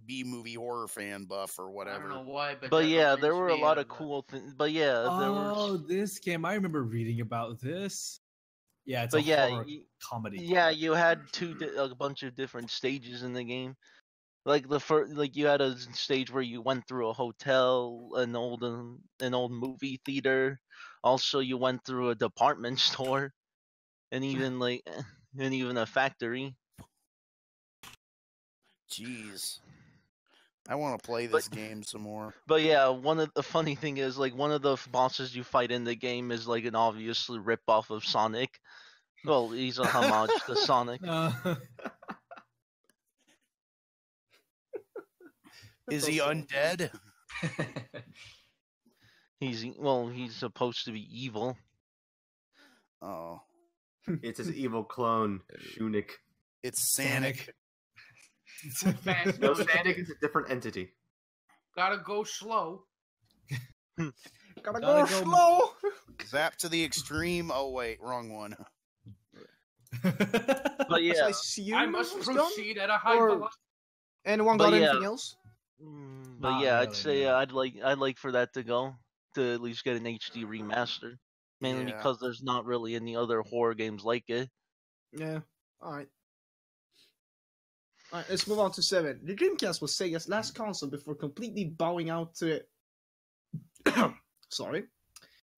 movie horror fan buff or I whatever. don't know why, but But that yeah, there reminds were a me lot of, of cool things. But yeah, there Oh, were. this game. I remember reading about this. Yeah, it's But a yeah, horror comedy. Yeah, you had a bunch of different stages in the game. Like the first, like you had a stage where you went through a hotel, an old movie theater. Also, you went through a department store, and even a factory. Jeez. I want to play But- this game some more. But yeah, one of the funny thing is like one of the bosses you fight in the game is like an obviously rip off of Sonic. Well, he's a homage to Sonic. Is he undead? He's supposed to be evil. Oh, It's his evil clone, Shunik. it's Sanic. Fast No, goes- Sanic is a different entity. Gotta go slow. Gotta Gotta go go- slow. Zap to the extreme. Oh wait, wrong one. But yeah, So I assume I must it's done? proceed at a high Or- velocity. Anyone But got yeah. anything else? but Not yeah, I'd really, say no. I'd like for that to go to at least get an HD remaster, mainly Yeah. because there's not really any other horror games like it. Yeah. All right. All right. Let's move on to 7. The Dreamcast was Sega's last console before completely bowing out to it.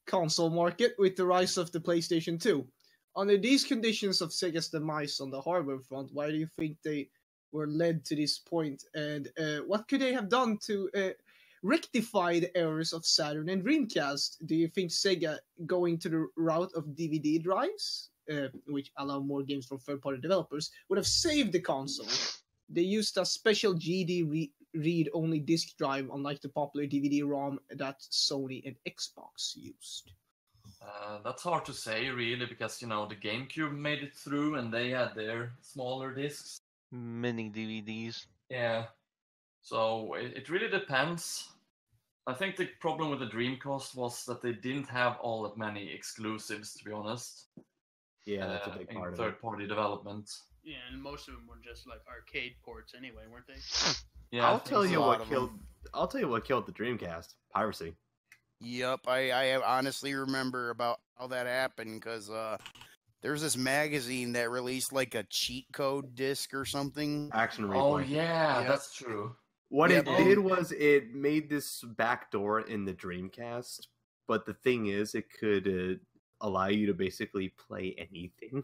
Console market with the rise of the PlayStation 2. Under these conditions of Sega's demise on the hardware front, why do you think they were led to this point, and what could they have done to rectify the errors of Saturn and Dreamcast? Do you think Sega going to the route of DVD drives, which allow more games from third-party developers, would have saved the console? They used a special GD read-only disk drive, unlike the popular DVD-ROM that Sony and Xbox used. That's hard to say, really, because the GameCube made it through, and they had their smaller discs. Mini DVDs. Yeah. So it really depends. I think the problem with the Dreamcast was that they didn't have all that many exclusives, to be honest. Yeah, that's a big in part of it. third-party development. Yeah, and most of them were just like arcade ports anyway, weren't they? Yeah, I I'll think tell so. you a lot what of killed. them. I'll tell you what killed the Dreamcast: piracy. Yep, I honestly remember about how that happened because there's this magazine that released like a cheat code disc or something. Action replay. Oh yeah, Yep. that's true. What Yeah, it but- did was it made this backdoor in the Dreamcast, but the thing is, it could allow you to basically play anything.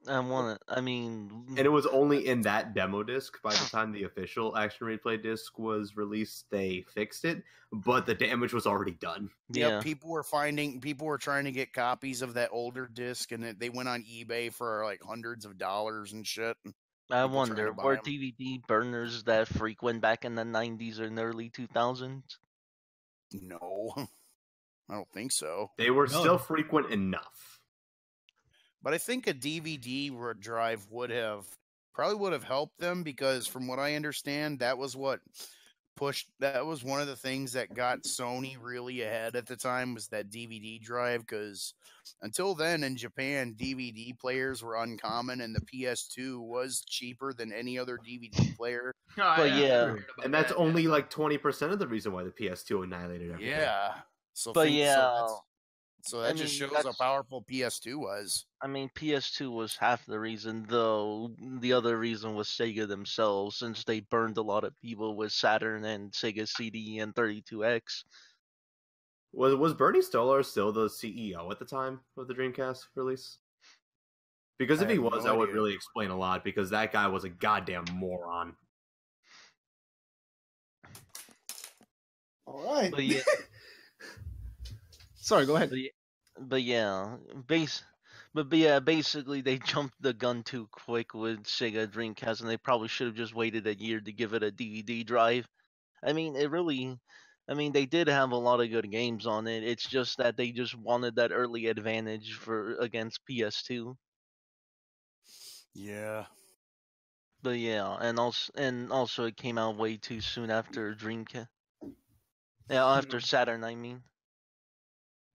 And it was only in that demo disc. By the time the official Action Replay disc was released, they fixed it, but the damage was already done. Yeah. Yep, people were trying to get copies of that older disc, and they went on eBay for like hundreds of dollars and shit. I people trying wonder, to buy were 'em. DVD burners that frequent back in the 90s or in the early 2000s? No, I don't think so. They were No. still frequent enough. But I think a DVD drive would have helped them because, from what I understand, that was one of the things that got Sony really ahead at the time was that DVD drive. Because until then, in Japan, DVD players were uncommon, and the PS2 was cheaper than any other DVD player. Oh, But I yeah, heard about And that's that, only like 20% of the reason why the PS2 annihilated everything. Yeah. So But think- yeah, so that just shows how powerful PS2 was. I mean, PS2 was half the reason, though the other reason was Sega themselves, since they burned a lot of people with Saturn and Sega CD and 32X. Was Bernie Stolar still the CEO at the time of the Dreamcast release? Because if I he have was, no that would idea. really explain a lot, because that guy was a goddamn moron. All right. But yeah, Sorry, go ahead. but yeah, basically they jumped the gun too quick with Sega Dreamcast, and they probably should have just waited a year to give it a DVD drive. I mean, they did have a lot of good games on it. It's just that they just wanted that early advantage against PS2. Yeah. But yeah, and also it came out way too soon after Dreamcast. Yeah, after Saturn, I mean.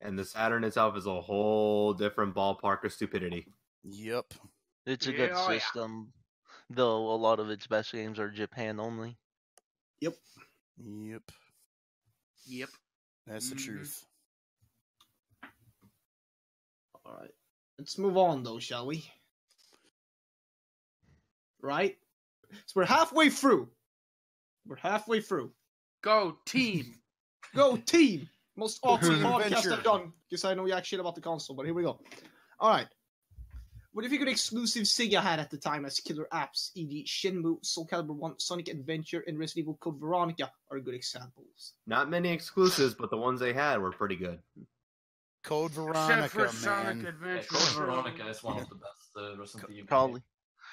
And the Saturn itself is a whole different ballpark of stupidity. Yep. It's a Yeah, good oh, yeah. system, though a lot of its best games are Japan only. Yep. Yep. That's the Mhm. truth. All right. Let's move on, though, shall we? Right? So we're halfway through. Go team. Go team! Most awesome Team podcast adventure. I've done. Because I know you shit about the console, but here we go. All right. What do you think of the exclusive Sega had at the time as killer apps, e.g. Shenmue, Soul Calibur 1, Sonic Adventure, and Resident Evil Code Veronica are good examples. Not many exclusives, but the ones they had were pretty good. Code Except Veronica, for Sonic man. Yeah, Adventure. Code Veronica is one of the best Resident Evil. Probably.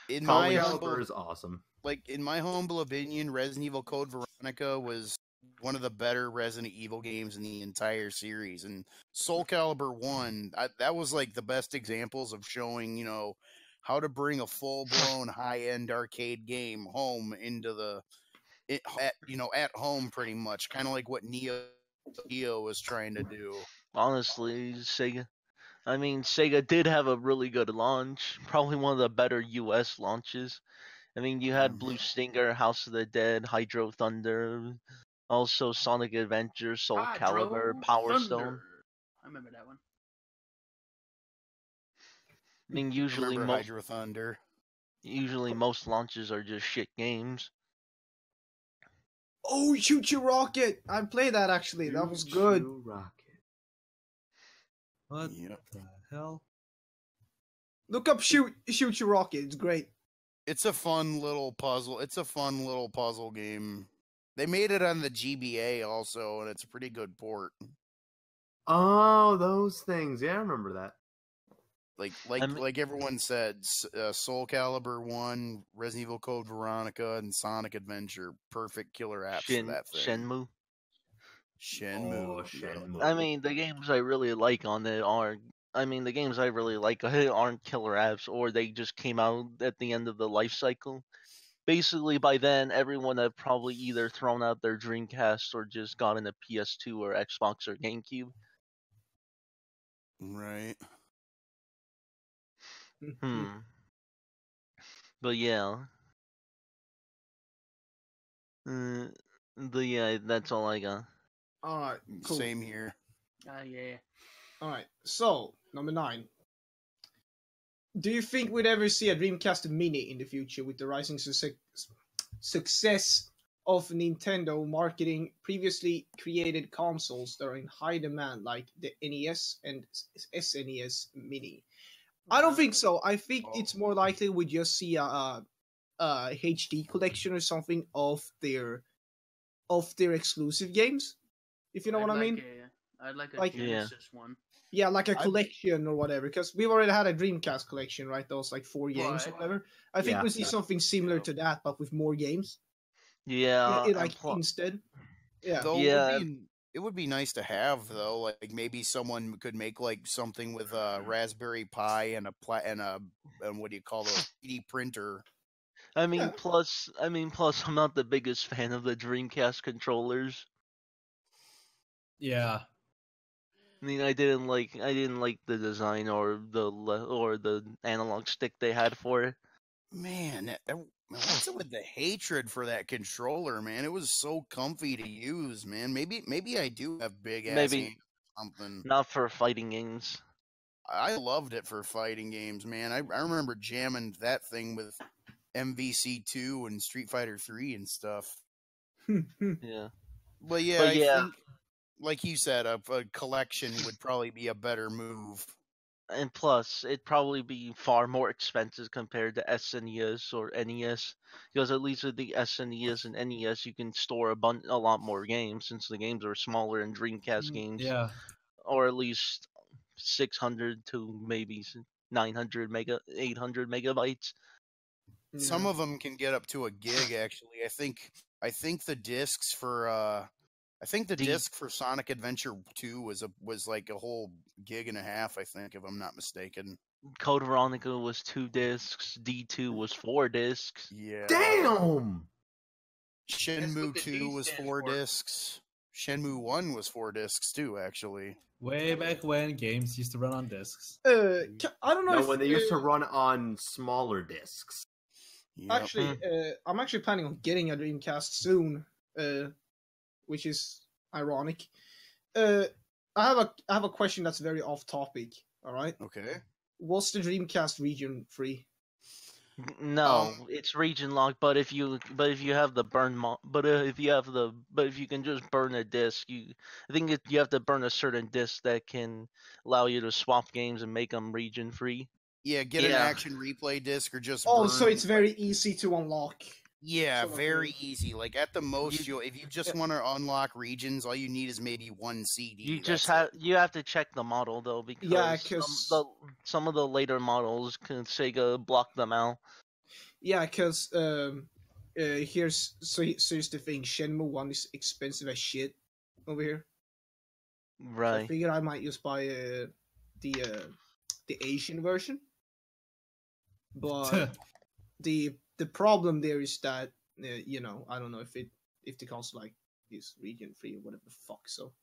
In Soul my Calibur is awesome. in my humble opinion, Resident Evil Code Veronica was one of the better Resident Evil games in the entire series. And Soul Calibur 1, that was like the best examples of showing, how to bring a full-blown high-end arcade game home into at home pretty much. Kind of like what Neo was trying to do. Honestly, Sega did have a really good launch. Probably one of the better US launches. I mean, you had Blue Stinger, House of the Dead, Hydro Thunder, also Sonic Adventure, Soul Calibur, Hydro Power Thunder. Stone. I remember that one. I mean, usually Remember Hydro Thunder? most launches are just shit games. Oh, Shoot Your Rocket! I played that actually. That was good. Choo Rocket. What Yep. the hell? Look up Shoot Your Rocket. It's great. It's a fun little puzzle. It's a fun little puzzle game. They made it on the GBA also, and it's a pretty good port. Oh, those things. Yeah, I remember that. Like everyone said, Soul Calibur 1, Resident Evil Code Veronica, and Sonic Adventure, perfect killer apps for that thing. Shenmue. Shenmue. Oh, Shenmue. I mean, the games I really like on it aren't. I mean, the games I really like aren't killer apps, or they just came out at the end of the life cycle. Basically, by then, everyone had probably either thrown out their Dreamcast or just gotten a PS2 or Xbox or GameCube. Right. But yeah. That's all I got. All right, cool. Same here. Yeah. All right, so number 9. Do you think we'd ever see a Dreamcast Mini in the future with the rising success of Nintendo marketing previously created consoles that are in high demand, like the NES and SNES Mini? I don't think so. I think it's more likely we just see a HD collection or something of their exclusive games. If you know what I mean? I'd like a Like- Genesis one. Yeah, like a collection or whatever. Because we've already had a Dreamcast collection, right? Those like 4 games or Right. whatever. I think Yeah. we see something similar to that, but with more games. Yeah. Instead. Yeah. Though Yeah. it would be nice to have though. Like maybe someone could make like something with a Raspberry Pi and and what do you call those 3D printer. I mean, Yeah. plus, I'm not the biggest fan of the Dreamcast controllers. Yeah. I mean, I didn't like the design or the analog stick they had for it. Man, what's it with the hatred for that controller, man? It was so comfy to use, man. Maybe I do have big ass Maybe. hands or something. Not for fighting games. I loved it for fighting games, man. I remember jamming that thing with MVC2 and Street Fighter 3 and stuff. Yeah. But yeah, I think, like you said, a collection would probably be a better move. And plus, it'd probably be far more expensive compared to SNES or NES, because at least with the SNES and NES, you can store a lot more games, since the games are smaller in Dreamcast games. Yeah. Or at least 600 to maybe 800 megabytes. Some of them can get up to a gig. Actually, I think the discs for disc for Sonic Adventure 2 was like a whole gig and a half. I think, if I'm not mistaken. Code Veronica was 2 discs. D2 was 4 discs. Yeah. Damn! Shenmue That's what the 2 D was stands 4 for. discs. Shenmue 1 was 4 discs too, actually. Way back when games used to run on discs. I don't know No, if when they used to run on smaller discs. Yep. actually, I'm actually planning on getting a Dreamcast soon, which is ironic. I have a question that's very off topic. All right, Okay. was the Dreamcast region free? No, it's region locked. But if you have the if you can just burn a disc, I think you have to burn a certain disc that can allow you to swap games and make them region free. Yeah, get an Yeah. action replay disc or just Oh, burn. so it's very easy to unlock. Yeah, sort of very thing. easy. Like at the most, if you just want to unlock regions, all you need is maybe one CD. You just That's have to check the model though, because Yeah, 'cause- some of the later models Sega blocked them out. Yeah, because here's the thing: Shenmue 1 is expensive as shit over here. So I Right. figured I might just buy the Asian version. But the problem there is that I don't know if the console like is region free or whatever the fuck. So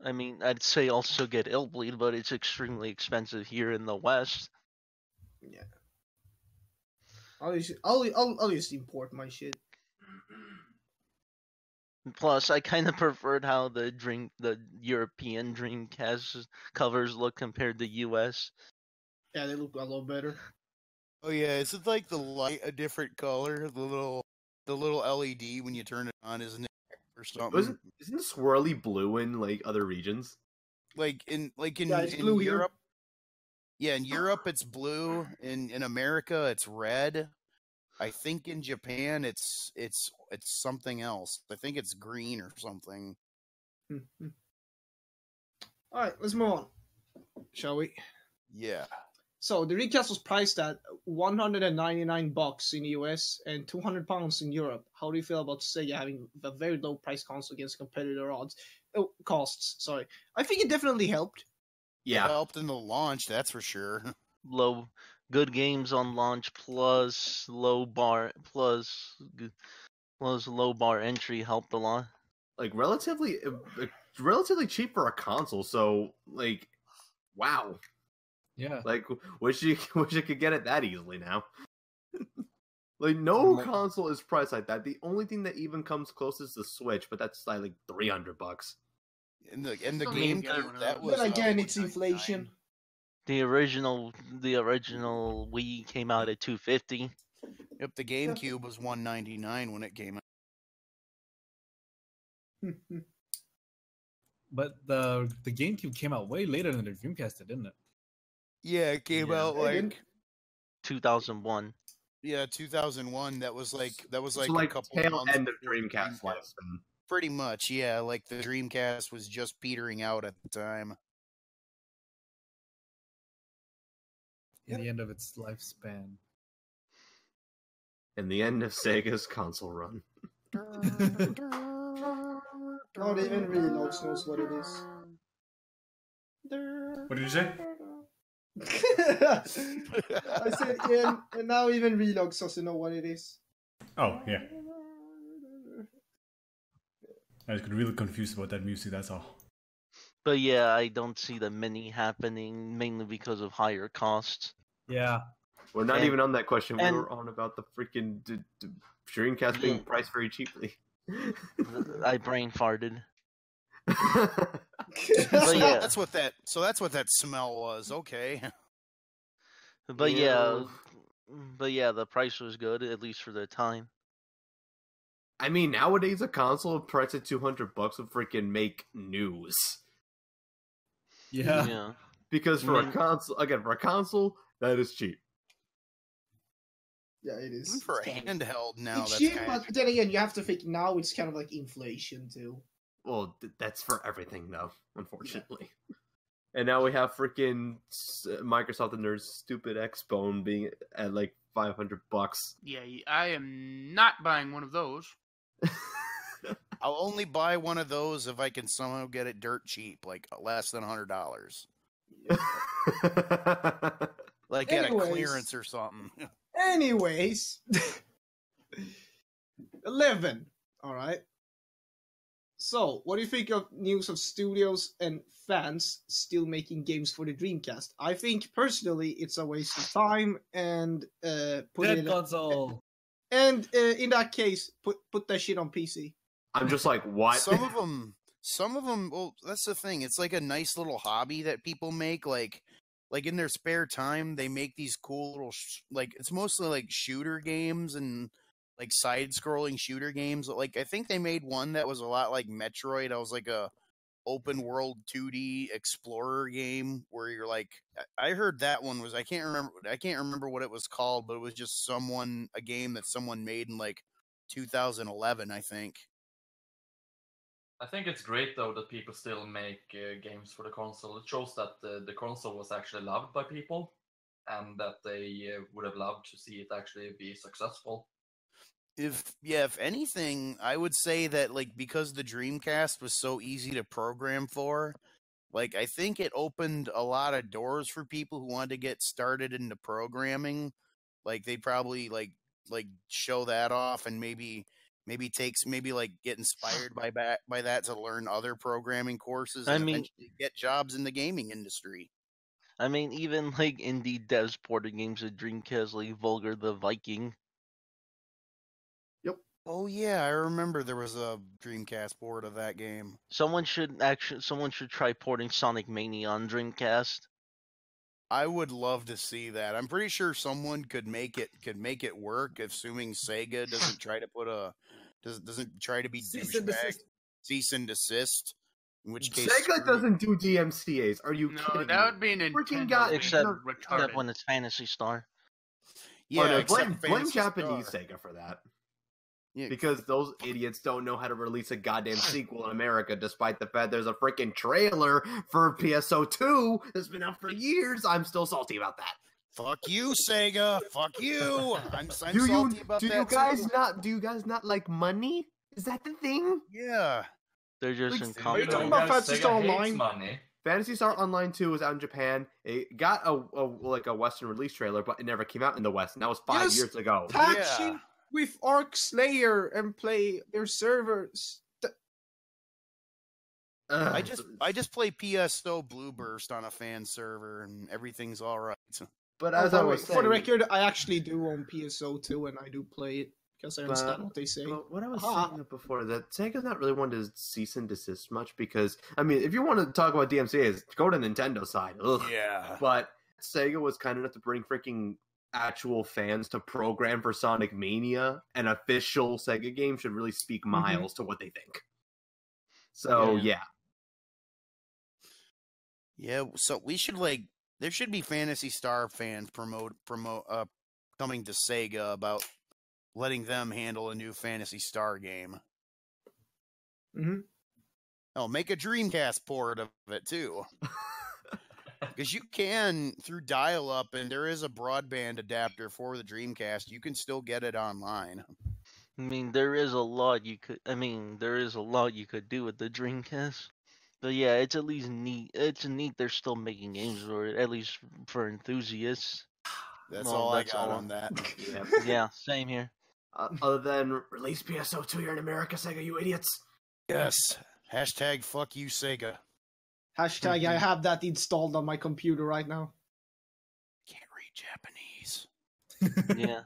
I mean, I'd say also get Illbleed, but it's extremely expensive here in the West. yeah. I'll just import my shit. Plus, I kind of preferred how the European Dreamcast covers look compared to US. Yeah, they look a lot better. Oh yeah, is it like the light a different color? The little LED when you turn it on, isn't it, or something? Isn't the swirly blue in like other regions? Like in Yeah, it's blue here. Europe. Yeah, in Europe it's blue. In America it's red. I think in Japan it's something else. I think it's green or something. All right, let's move on, shall we? Yeah. So the Dreamcast was priced at $199 in the US and £200 in Europe. How do you feel about Sega having a very low price console against competitor costs? Sorry, I think it definitely helped. It Yeah. helped in the launch, that's for sure. Good games on launch plus low bar entry helped a lot. Like relatively cheap for a console, so like wow. Yeah. Like wish you could get it that easily now. Like no console is priced like that. The only thing that even comes close is the Switch, but that's like $300. And the Still need to get one GameCube, of that those. was But again, $199. it's inflation. The original Wii came out at $250. Yep, the GameCube was $199 when it came out. But the GameCube came out way later than the Dreamcast did, didn't it? Yeah, it came Yeah. out It didn't. 2001. 2001. That was like So a like couple tail months end of before the Dreamcast lifespan. Pretty much, yeah. Like the Dreamcast was just petering out at the time. In the end of its lifespan. And the end of Sega's console run. Not even Reloads knows what it is. What did you say? I said, and now even Relogs doesn't know what it is. Oh, yeah. I was really confused about that music, that's all. But yeah, I don't see the mini happening mainly because of higher costs. Yeah. We're not And- even on that question. We and- were on about the freaking Dreamcast being Yeah. priced very cheaply. I brain farted. So But yeah, that's what that smell was. Okay. but Yeah. yeah, the price was good at least for the time. I mean, nowadays a console priced at $200 would freaking make news. Yeah. Yeah. Because for Mm. a console, that is cheap. Yeah, it is. Even for a handheld now, It's that's cheap, kind of but then again, you have to think now it's kind of like inflation too. Well, that's for everything, though, unfortunately. And now we have freaking Microsoft and their stupid Xbone being at like $500. Yeah, I am not buying one of those. I'll only buy one of those if I can somehow get it dirt cheap, like less than $100. Like at a Anyways. clearance or something. Anyways, 11. All right. So, what do you think of news of studios and fans still making games for the Dreamcast? I think personally it's a waste of time and put Dead it console. and in that case put that shit on PC. I'm just like, what? Some of them. Well, that's the thing. It's like a nice little hobby that people make. Like in their spare time, they make these cool little like it's mostly like shooter games and like side-scrolling shooter games. Like I think they made one that was a lot like Metroid. It was like a open world 2D explorer game where you're like I heard that one was I can't remember what it was called, but it was just a game that someone made in like 2011, I think. I think it's great though that people still make games for the console. It shows that the console was actually loved by people, and that they would have loved to see it actually be successful. If anything, I would say that like because the Dreamcast was so easy to program for, like I think it opened a lot of doors for people who wanted to get started into programming. Like they probably like show that off and maybe like get inspired by that to learn other programming courses and eventually get jobs in the gaming industry. I mean, even like indie devs ported games of Dreamcast, like Vulgar the Viking. Oh yeah, I remember there was a Dreamcast port of that game. Someone should try porting Sonic Mania on Dreamcast. I would love to see that. I'm pretty sure someone could make it work, assuming Sega doesn't try to be douchebag. Cease and desist. In which case, Sega doesn't do DMCA's. Are you kidding that me? would be an Freaking Nintendo got- being Except retarded. when it's Fantasy Star. Yeah, Oh, no, except blame Phantasy Japanese Star. Sega for that. Yeah, Because those idiots don't know how to release a goddamn sequel in America, despite the fact there's a freaking trailer for PSO2 that's been out for years. I'm still salty about that. fuck you, Sega. Fuck you. I'm salty about do that. Do you guys not like money? Is that the thing? Yeah. They're just Like, in are you talking competition. about Fantasy Star Online? Money. Phantasy Star Online 2 was out in Japan. It got a Western release trailer, but it never came out in the West, and that was 5 Yes. years ago. Patch it with Arc Slayer and play their servers. I just play PSO Blueburst on a fan server and everything's all right. But Oh, as by I the way, was for saying, the record, I actually do own PSO too, and I do play it because I understand But- what they say. Well, what I was Ah. saying before, that Sega's not really one to cease and desist much because, I mean, if you want to talk about DMCA's, go to Nintendo side. Ugh. Yeah. But Sega was kind enough to bring freaking actual fans to program for Sonic Mania. An official Sega game should really speak miles to what they think. So, yeah. Yeah, so we should there should be Phantasy Star fans promote coming to Sega about letting them handle a new Phantasy Star game. Mhm. Oh, make a Dreamcast port of it too. Because you can through dial-up, and there is a broadband adapter for the Dreamcast. You can still get it online. I mean, there is a lot you could do with the Dreamcast. But yeah, it's at least neat. It's neat they're still making games for it, at least for enthusiasts. That's Well, all that's I got all. on that. Yeah. Yeah, same here. Other than release PSO2 here in America, Sega, you idiots. Yes. Hashtag fuck you, Sega. Hashtag I have that installed on my computer right now. Can't read Japanese. Yeah.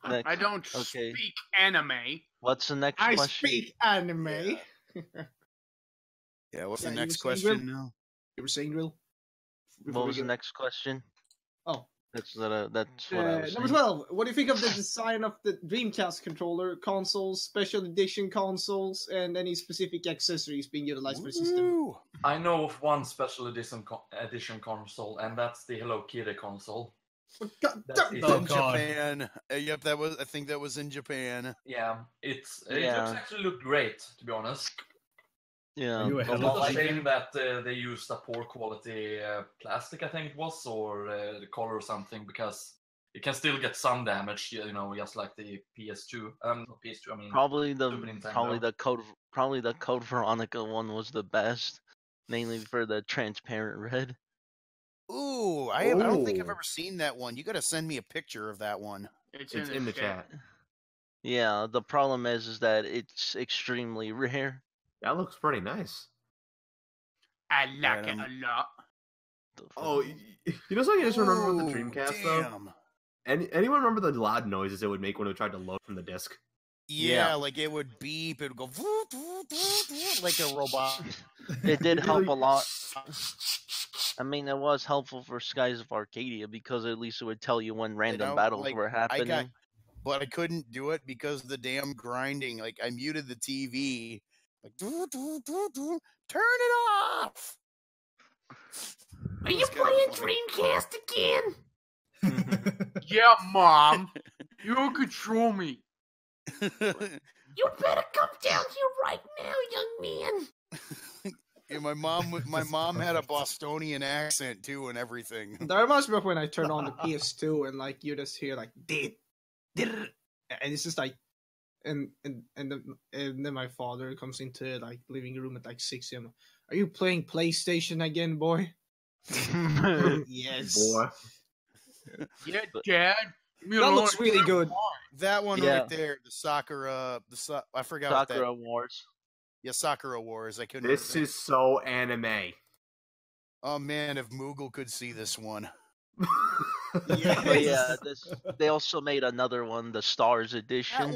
I don't Okay. speak anime. What's the next I question? speak anime. Yeah, what's Yeah, the you next were saying, question Will? now? You were saying, Drill? What was the next question? Oh. That's what I was Number saying. 12. What do you think of the design of the Dreamcast controller, consoles, special edition consoles, and any specific accessories being utilized for the system? Woo! I know of one special edition console, and that's the Hello Kitty console. God, That's damn- it. Oh, In God. Japan. Yep, I think that was in Japan. Yeah, it Yeah. looks actually looked great, to be honest. Yeah. Are you a It's Hello a Kitty shame that they used a poor quality plastic, I think it was, or the color or something, because it can still get some damage, just like the PS2. Not PS2. I mean, Probably Super Nintendo. the Code Veronica one was the best, mainly for the transparent red. Ooh, I don't think I've ever seen that one. You got to send me a picture of that one. It's in the chat. Yeah, the problem is that it's extremely rare. That looks pretty nice. I like it a lot. Oh, you know something I just remember with the Dreamcast though? Damn. Anyone remember the loud noises it would make when it tried to load from the disc? Yeah, like it would beep, it would go like a robot. It did help a lot. I mean, it was helpful for Skies of Arcadia because at least it would tell you when random battles were happening. But I couldn't do it because of the damn grinding. Like I muted the TV. Like turn it off. Are you playing Dreamcast again? Yeah, Mom. You control me. You better come down here right now, young man. Yeah, my mom had a Bostonian accent too and everything. That reminds me of when I turned on the PS2 and like you just hear like and it's just like and then my father comes into like living room at like 6 a.m. Are you playing PlayStation again, boy? Yes. Boy. Yeah, Dad. That looks really good. That one right there, the Sakura, I forgot what that. Sakura Wars. Yeah, Sakura Wars. I couldn't. This is so anime. Oh man, if Moogle could see this one. But yeah, they also made another one, the Stars Edition.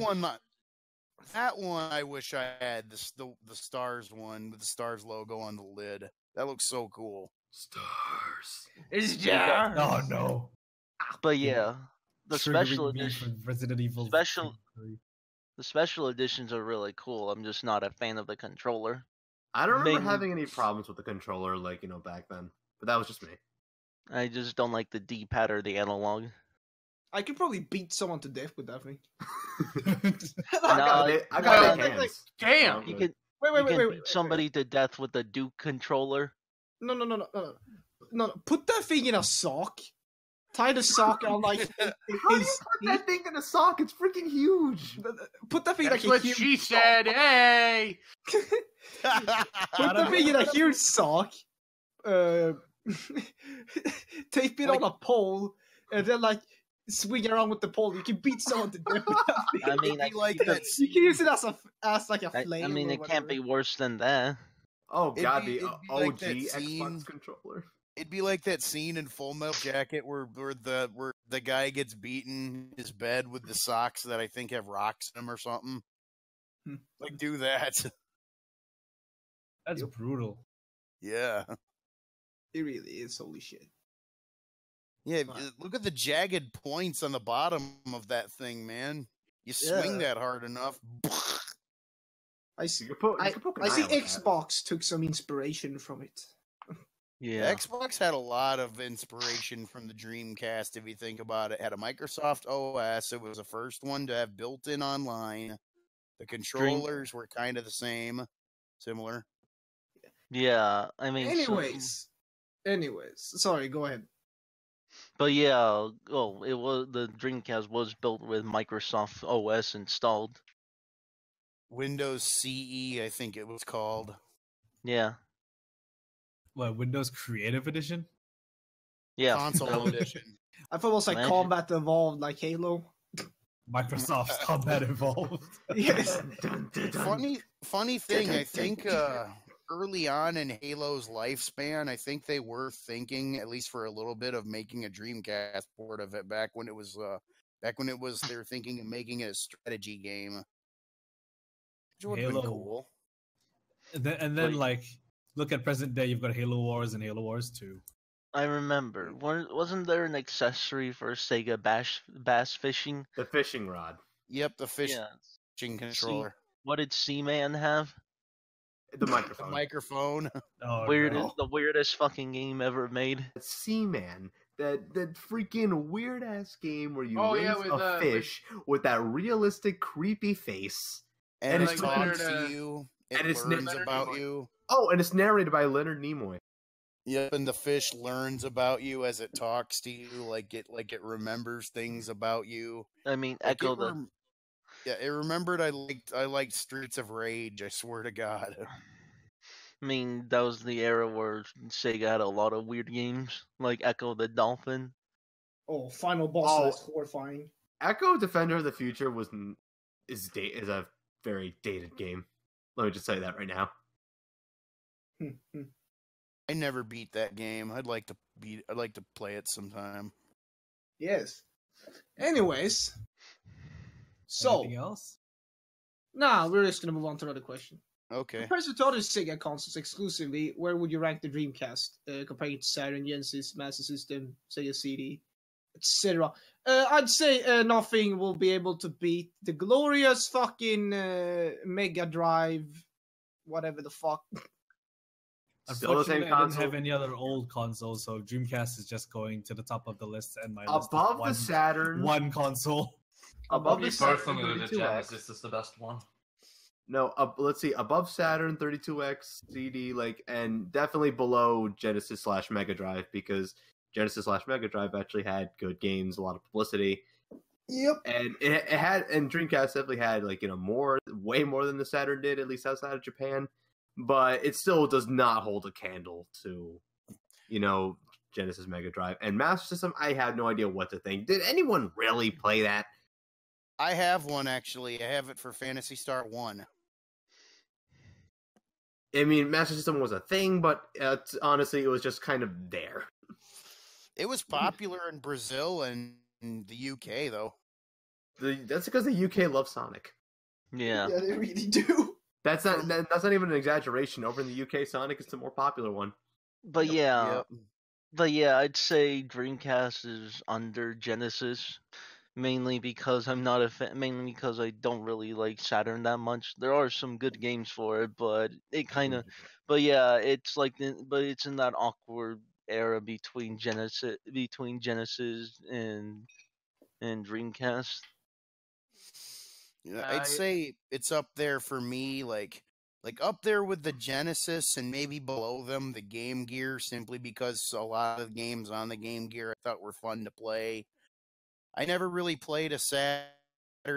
That one I wish I had. The Stars one with the Stars logo on the lid. That looks so cool. Stars. Oh no. But yeah, the special Triggering me edition. for Resident Evil. The special editions are really cool. I'm just not a fan of the controller. I don't remember having any problems with the controller, like, back then. But that was just me. I just don't like the D-pad or the analog. I could probably beat someone to death with that thing. I got it. Hands. Damn. You can Wait, beat somebody to death with a Duke controller. No. Put that thing in a sock. Tie the sock on like. How do you put that thing in a sock? It's freaking huge. Put that thing That's like what a huge she sock. said. Hey. Put the thing in a huge sock. Tape it on a pole, and then like swing around with the pole. You can beat someone to death with that thing. I mean, you can use it as like a flame. I mean, or it whatever. can't be worse than that. Oh god, the it'd be OG like that Xbox scene- controller. It'd be like that scene in Full Metal Jacket where the guy gets beaten in his bed with the socks that I think have rocks in them or something. Like, do that. That's brutal. Yeah. It really is. Holy shit. Yeah, look at the jagged points on the bottom of that thing, man. You swing that hard enough. I see. You could poke an I see eye with that. Xbox took some inspiration from it. Yeah. Xbox had a lot of inspiration from the Dreamcast, if you think about it. It had a Microsoft OS. It was the first one to have built-in online. The controllers were kind of the same. Similar. Yeah, I mean. Anyways. Sorry, go ahead. But yeah, the Dreamcast was built with Microsoft OS installed. Windows CE, I think it was called. Yeah. What, Windows Creative Edition? Yeah. Console edition. I thought it was like Imagine. Combat Evolved, like Halo. Microsoft's Combat Evolved. Yes. Funny thing, I think early on in Halo's lifespan, I think they were thinking, at least for a little bit, of making a Dreamcast port of it back when it was they were thinking of making it a strategy game. Which would have been cool. And then like, look at present day, you've got Halo Wars and Halo Wars 2. I remember. Wasn't there an accessory for Sega bass fishing? The fishing rod. Yep, the fishing controller. What did Seaman have? The microphone. The microphone. Oh, The weirdest fucking game ever made. Seaman. That freaking weird ass game where you raise with, a fish with that realistic creepy face. And it's it talks to you. It learns about you. Oh, and it's narrated by Leonard Nimoy. Yep, and the fish learns about you as it talks to you, like it remembers things about you. I mean, Yeah, it remembered I liked Streets of Rage, I swear to God. I mean, that was the era where Sega had a lot of weird games, like Echo the Dolphin. Oh, final boss Oh. is horrifying. Echo Defender of the Future is a very dated game. Let me just say that right now. I never beat that game. I'd like to play it sometime. Yes. Anyways, so Anything else? now we're just gonna move on to another question. Okay. Compared to other Sega consoles exclusively, where would you rank the Dreamcast compared to Saturn, Genesis, Master System, Sega CD, etc.? I'd say nothing will be able to beat the glorious fucking Mega Drive, whatever the fuck. Still the same Unfortunately, I didn't console. have any other old consoles, so Dreamcast is just going to the top of the list, and my list Above is the Saturn, one console. above Me the Saturn personally, the 32X. Genesis is the best one. No, let's see, above Saturn, 32X, CD, and definitely below Genesis / Mega Drive, because Genesis / Mega Drive actually had good games, a lot of publicity, Yep. and and Dreamcast definitely had way more than the Saturn did, at least outside of Japan, but it still does not hold a candle to, Genesis Mega Drive. And Master System, I have no idea what to think. Did anyone really play that? I have one, actually. I have it for Phantasy Star 1. I mean, Master System was a thing, but honestly, it was just kind of there. It was popular in Brazil and the UK, though. That's because the UK loves Sonic. Yeah. Yeah, they really do. That's not even an exaggeration. Over in the UK, Sonic is the more popular one. But yeah, Yep. I'd say Dreamcast is under Genesis, mainly because I'm not a fan, mainly because I don't really like Saturn that much. There are some good games for it, but it kind of, but yeah, it's but it's in that awkward era between Genesis and Dreamcast. Yeah, I'd say it's up there for me, like up there with the Genesis, and maybe below them the Game Gear, simply because a lot of the games on the Game Gear I thought were fun to play. I never really played a Saturn,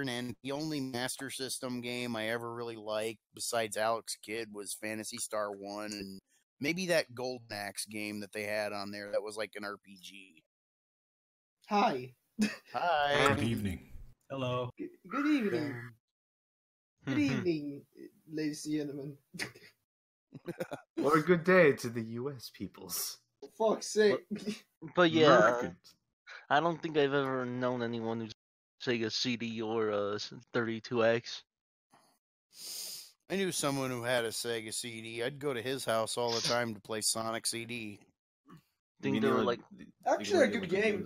and the only Master System game I ever really liked, besides Alex Kidd, was Phantasy Star 1, and maybe that Golden Axe game that they had on there that was like an RPG. Hi. Hi. Good evening. Hello. Good evening. Good evening, ladies and gentlemen. Or a good day to the US peoples. For fuck's sake. But yeah, Americans. I don't think I've ever known anyone who's Sega CD or 32X. I knew someone who had a Sega CD. I'd go to his house all the time to play Sonic CD. I think they were like, Actually, a good game.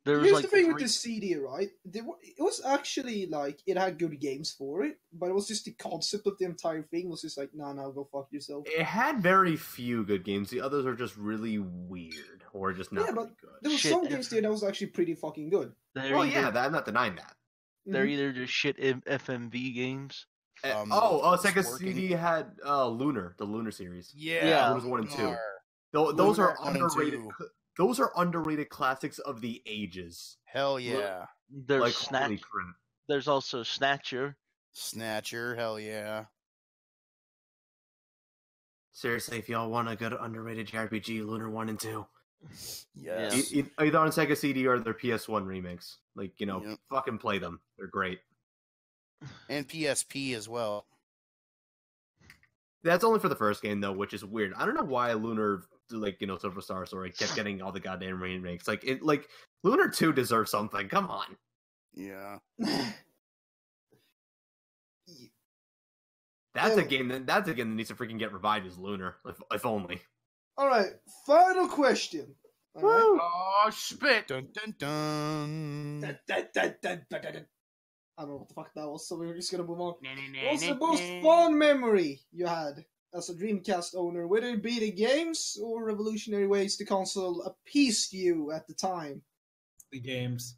there was Here's like the thing with three- the CD, right? It was actually like it had good games for it, but it was just the concept of the entire thing was just like, nah, go fuck yourself. It had very few good games. The others are just really weird or just not Yeah, but really good. There was Shit, some games there that was actually pretty fucking good. they're Well, either, yeah, I'm not denying that. they're either just shit FMV games. Sega Working. CD had Lunar, the Lunar series. Yeah. Lunar 1 and 2. Lunar. Those Lunar are 1 and underrated. 2. Those are underrated classics of the ages. Hell yeah. There's Like, holy Snatch. crap. There's also Snatcher. Snatcher, hell yeah. Seriously, if y'all want a good underrated JRPG, Lunar 1 and 2. Yes. Either on Sega CD or their PS1 remakes. Yep. Fucking play them. They're great. And PSP as well. That's only for the first game, though, which is weird. I don't know why Lunar, Silver Star Story kept getting all the goddamn remakes. Lunar 2 deserves something. Come on. Yeah. That's a game that needs to freaking get revived as Lunar, if only. All right, final question. All right. Oh, spit! Dun dun dun. I don't know what the fuck that was, so we're just gonna move on. Nah, nah, What's the nah, most nah. fun memory you had as a Dreamcast owner, whether it be the games or revolutionary ways the console appeased you at the time? The games.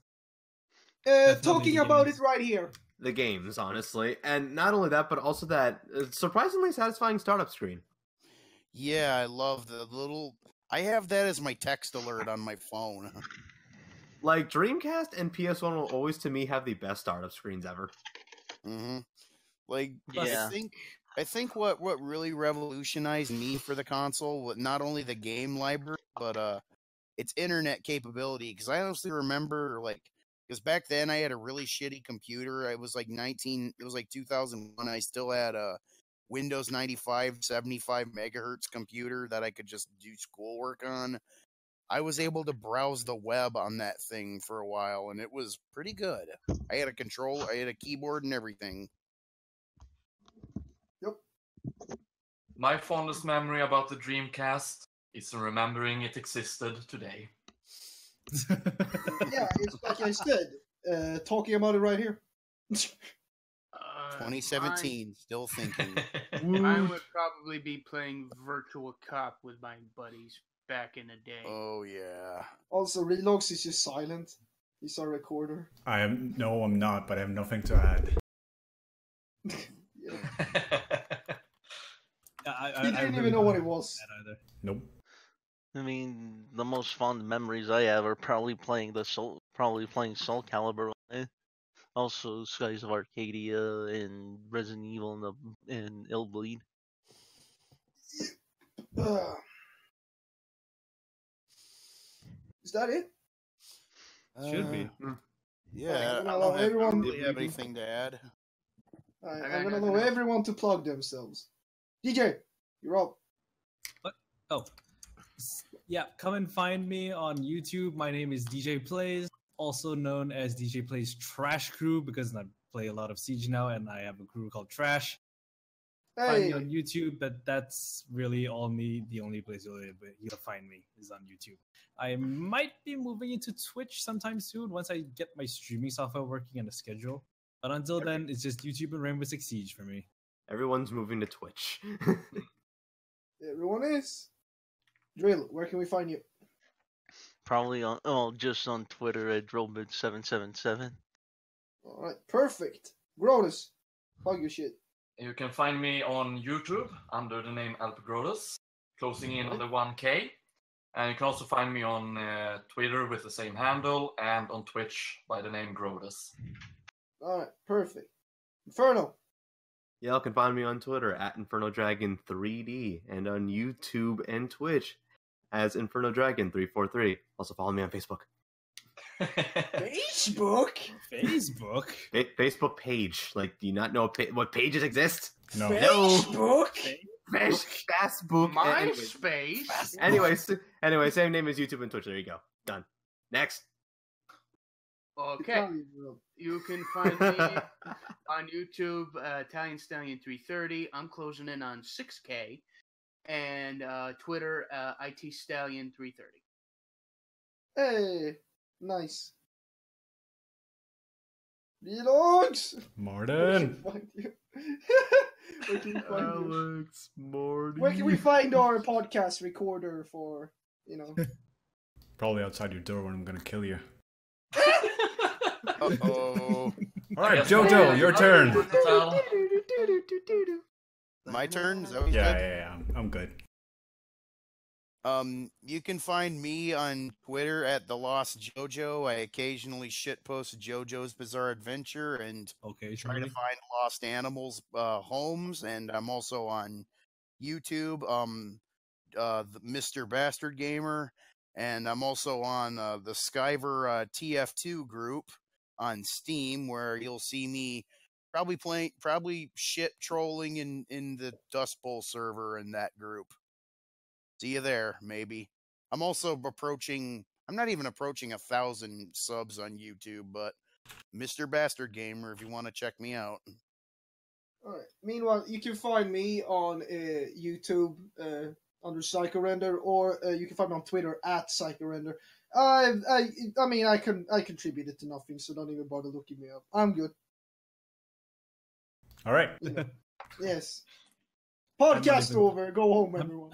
Talking the about games. it right here. The games, honestly. And not only that, but also that surprisingly satisfying startup screen. Yeah, I love the little. I have that as my text alert on my phone. Like, Dreamcast and PS1 will always, to me, have the best startup screens ever. Mm-hmm. Like, Yeah. I think what really revolutionized me for the console was not only the game library, but its internet capability. Because I honestly remember, because back then I had a really shitty computer. I was like 19. It was like 2001. I still had a Windows 95 75 megahertz computer that I could just do schoolwork on. I was able to browse the web on that thing for a while, and it was pretty good. I had a controller, I had a keyboard and everything. My fondest memory about the Dreamcast is remembering it existed today. Yeah, it's like I said, talking about it right here. 2017, still thinking. I would probably be playing Virtual Cop with my buddies back in the day. Oh, yeah. Also, Relogs is just silent. He's our recorder. I'm not, but I have nothing to add. He didn't even know what it was. Nope. I mean, the most fond memories I have are probably playing Soul Calibur. Also, Skies of Arcadia and Resident Evil and Ill Bleed. Is that it? Should be. Yeah, I don't everyone. Do you have anything to add? I'm gonna allow everyone to plug themselves. DJ, you're up. What? Oh. Yeah, come and find me on YouTube. My name is DJ Plays, also known as DJ Plays Trash Crew, because I play a lot of Siege now, and I have a crew called Trash. Find me on YouTube, but that's really all me. The only place you'll find me is on YouTube. I might be moving into Twitch sometime soon once I get my streaming software working and a schedule. But until then, it's just YouTube and Rainbow Six Siege for me. Everyone's moving to Twitch. Everyone is. Drill, where can we find you? Probably just on Twitter at Drillbit777. All right, perfect. Grodus, plug your shit. You can find me on YouTube under the name Alpgrodus, closing in on the 1K. And you can also find me on Twitter with the same handle and on Twitch by the name Grodus. All right, perfect. Inferno. Y'all can find me on Twitter at InfernoDragon3D and on YouTube and Twitch as InfernoDragon343. Also follow me on Facebook. Facebook? Facebook? Facebook page. Like, do you not know what pages exist? No. Facebook? Facebook. MySpace? Anyway, same name as YouTube and Twitch. There you go. Done. Next. Okay. You can find me on YouTube, Italian Stallion 330. I'm closing in on 6K. And Twitter, IT Stallion 330. Hey, nice. Vlogs! Martin! Where can we find you? Alex, Morty. Where can we find our podcast recorder for, Probably outside your door when I'm gonna kill you. Uh-oh. Alright, Jojo, your turn! My turn? Is that what you Yeah, said? I'm good. You can find me on Twitter at The Lost Jojo. I occasionally shitpost JoJo's Bizarre Adventure and try to find lost animals' homes. And I'm also on YouTube, the Mr. Bastard Gamer, and I'm also on the Skyver TF2 group on Steam, where you'll see me probably shit trolling in the Dust Bowl server in that group. See you there, maybe. I'm also I'm not even approaching 1,000 subs on YouTube, but Mr. Bastard Gamer, if you want to check me out. All right. Meanwhile, you can find me on YouTube under PsychoRender, or you can find me on Twitter at PsychoRender. I mean, I contributed to nothing, so don't even bother looking me up. I'm good. Alright. Yes. Podcast over. Go home, everyone.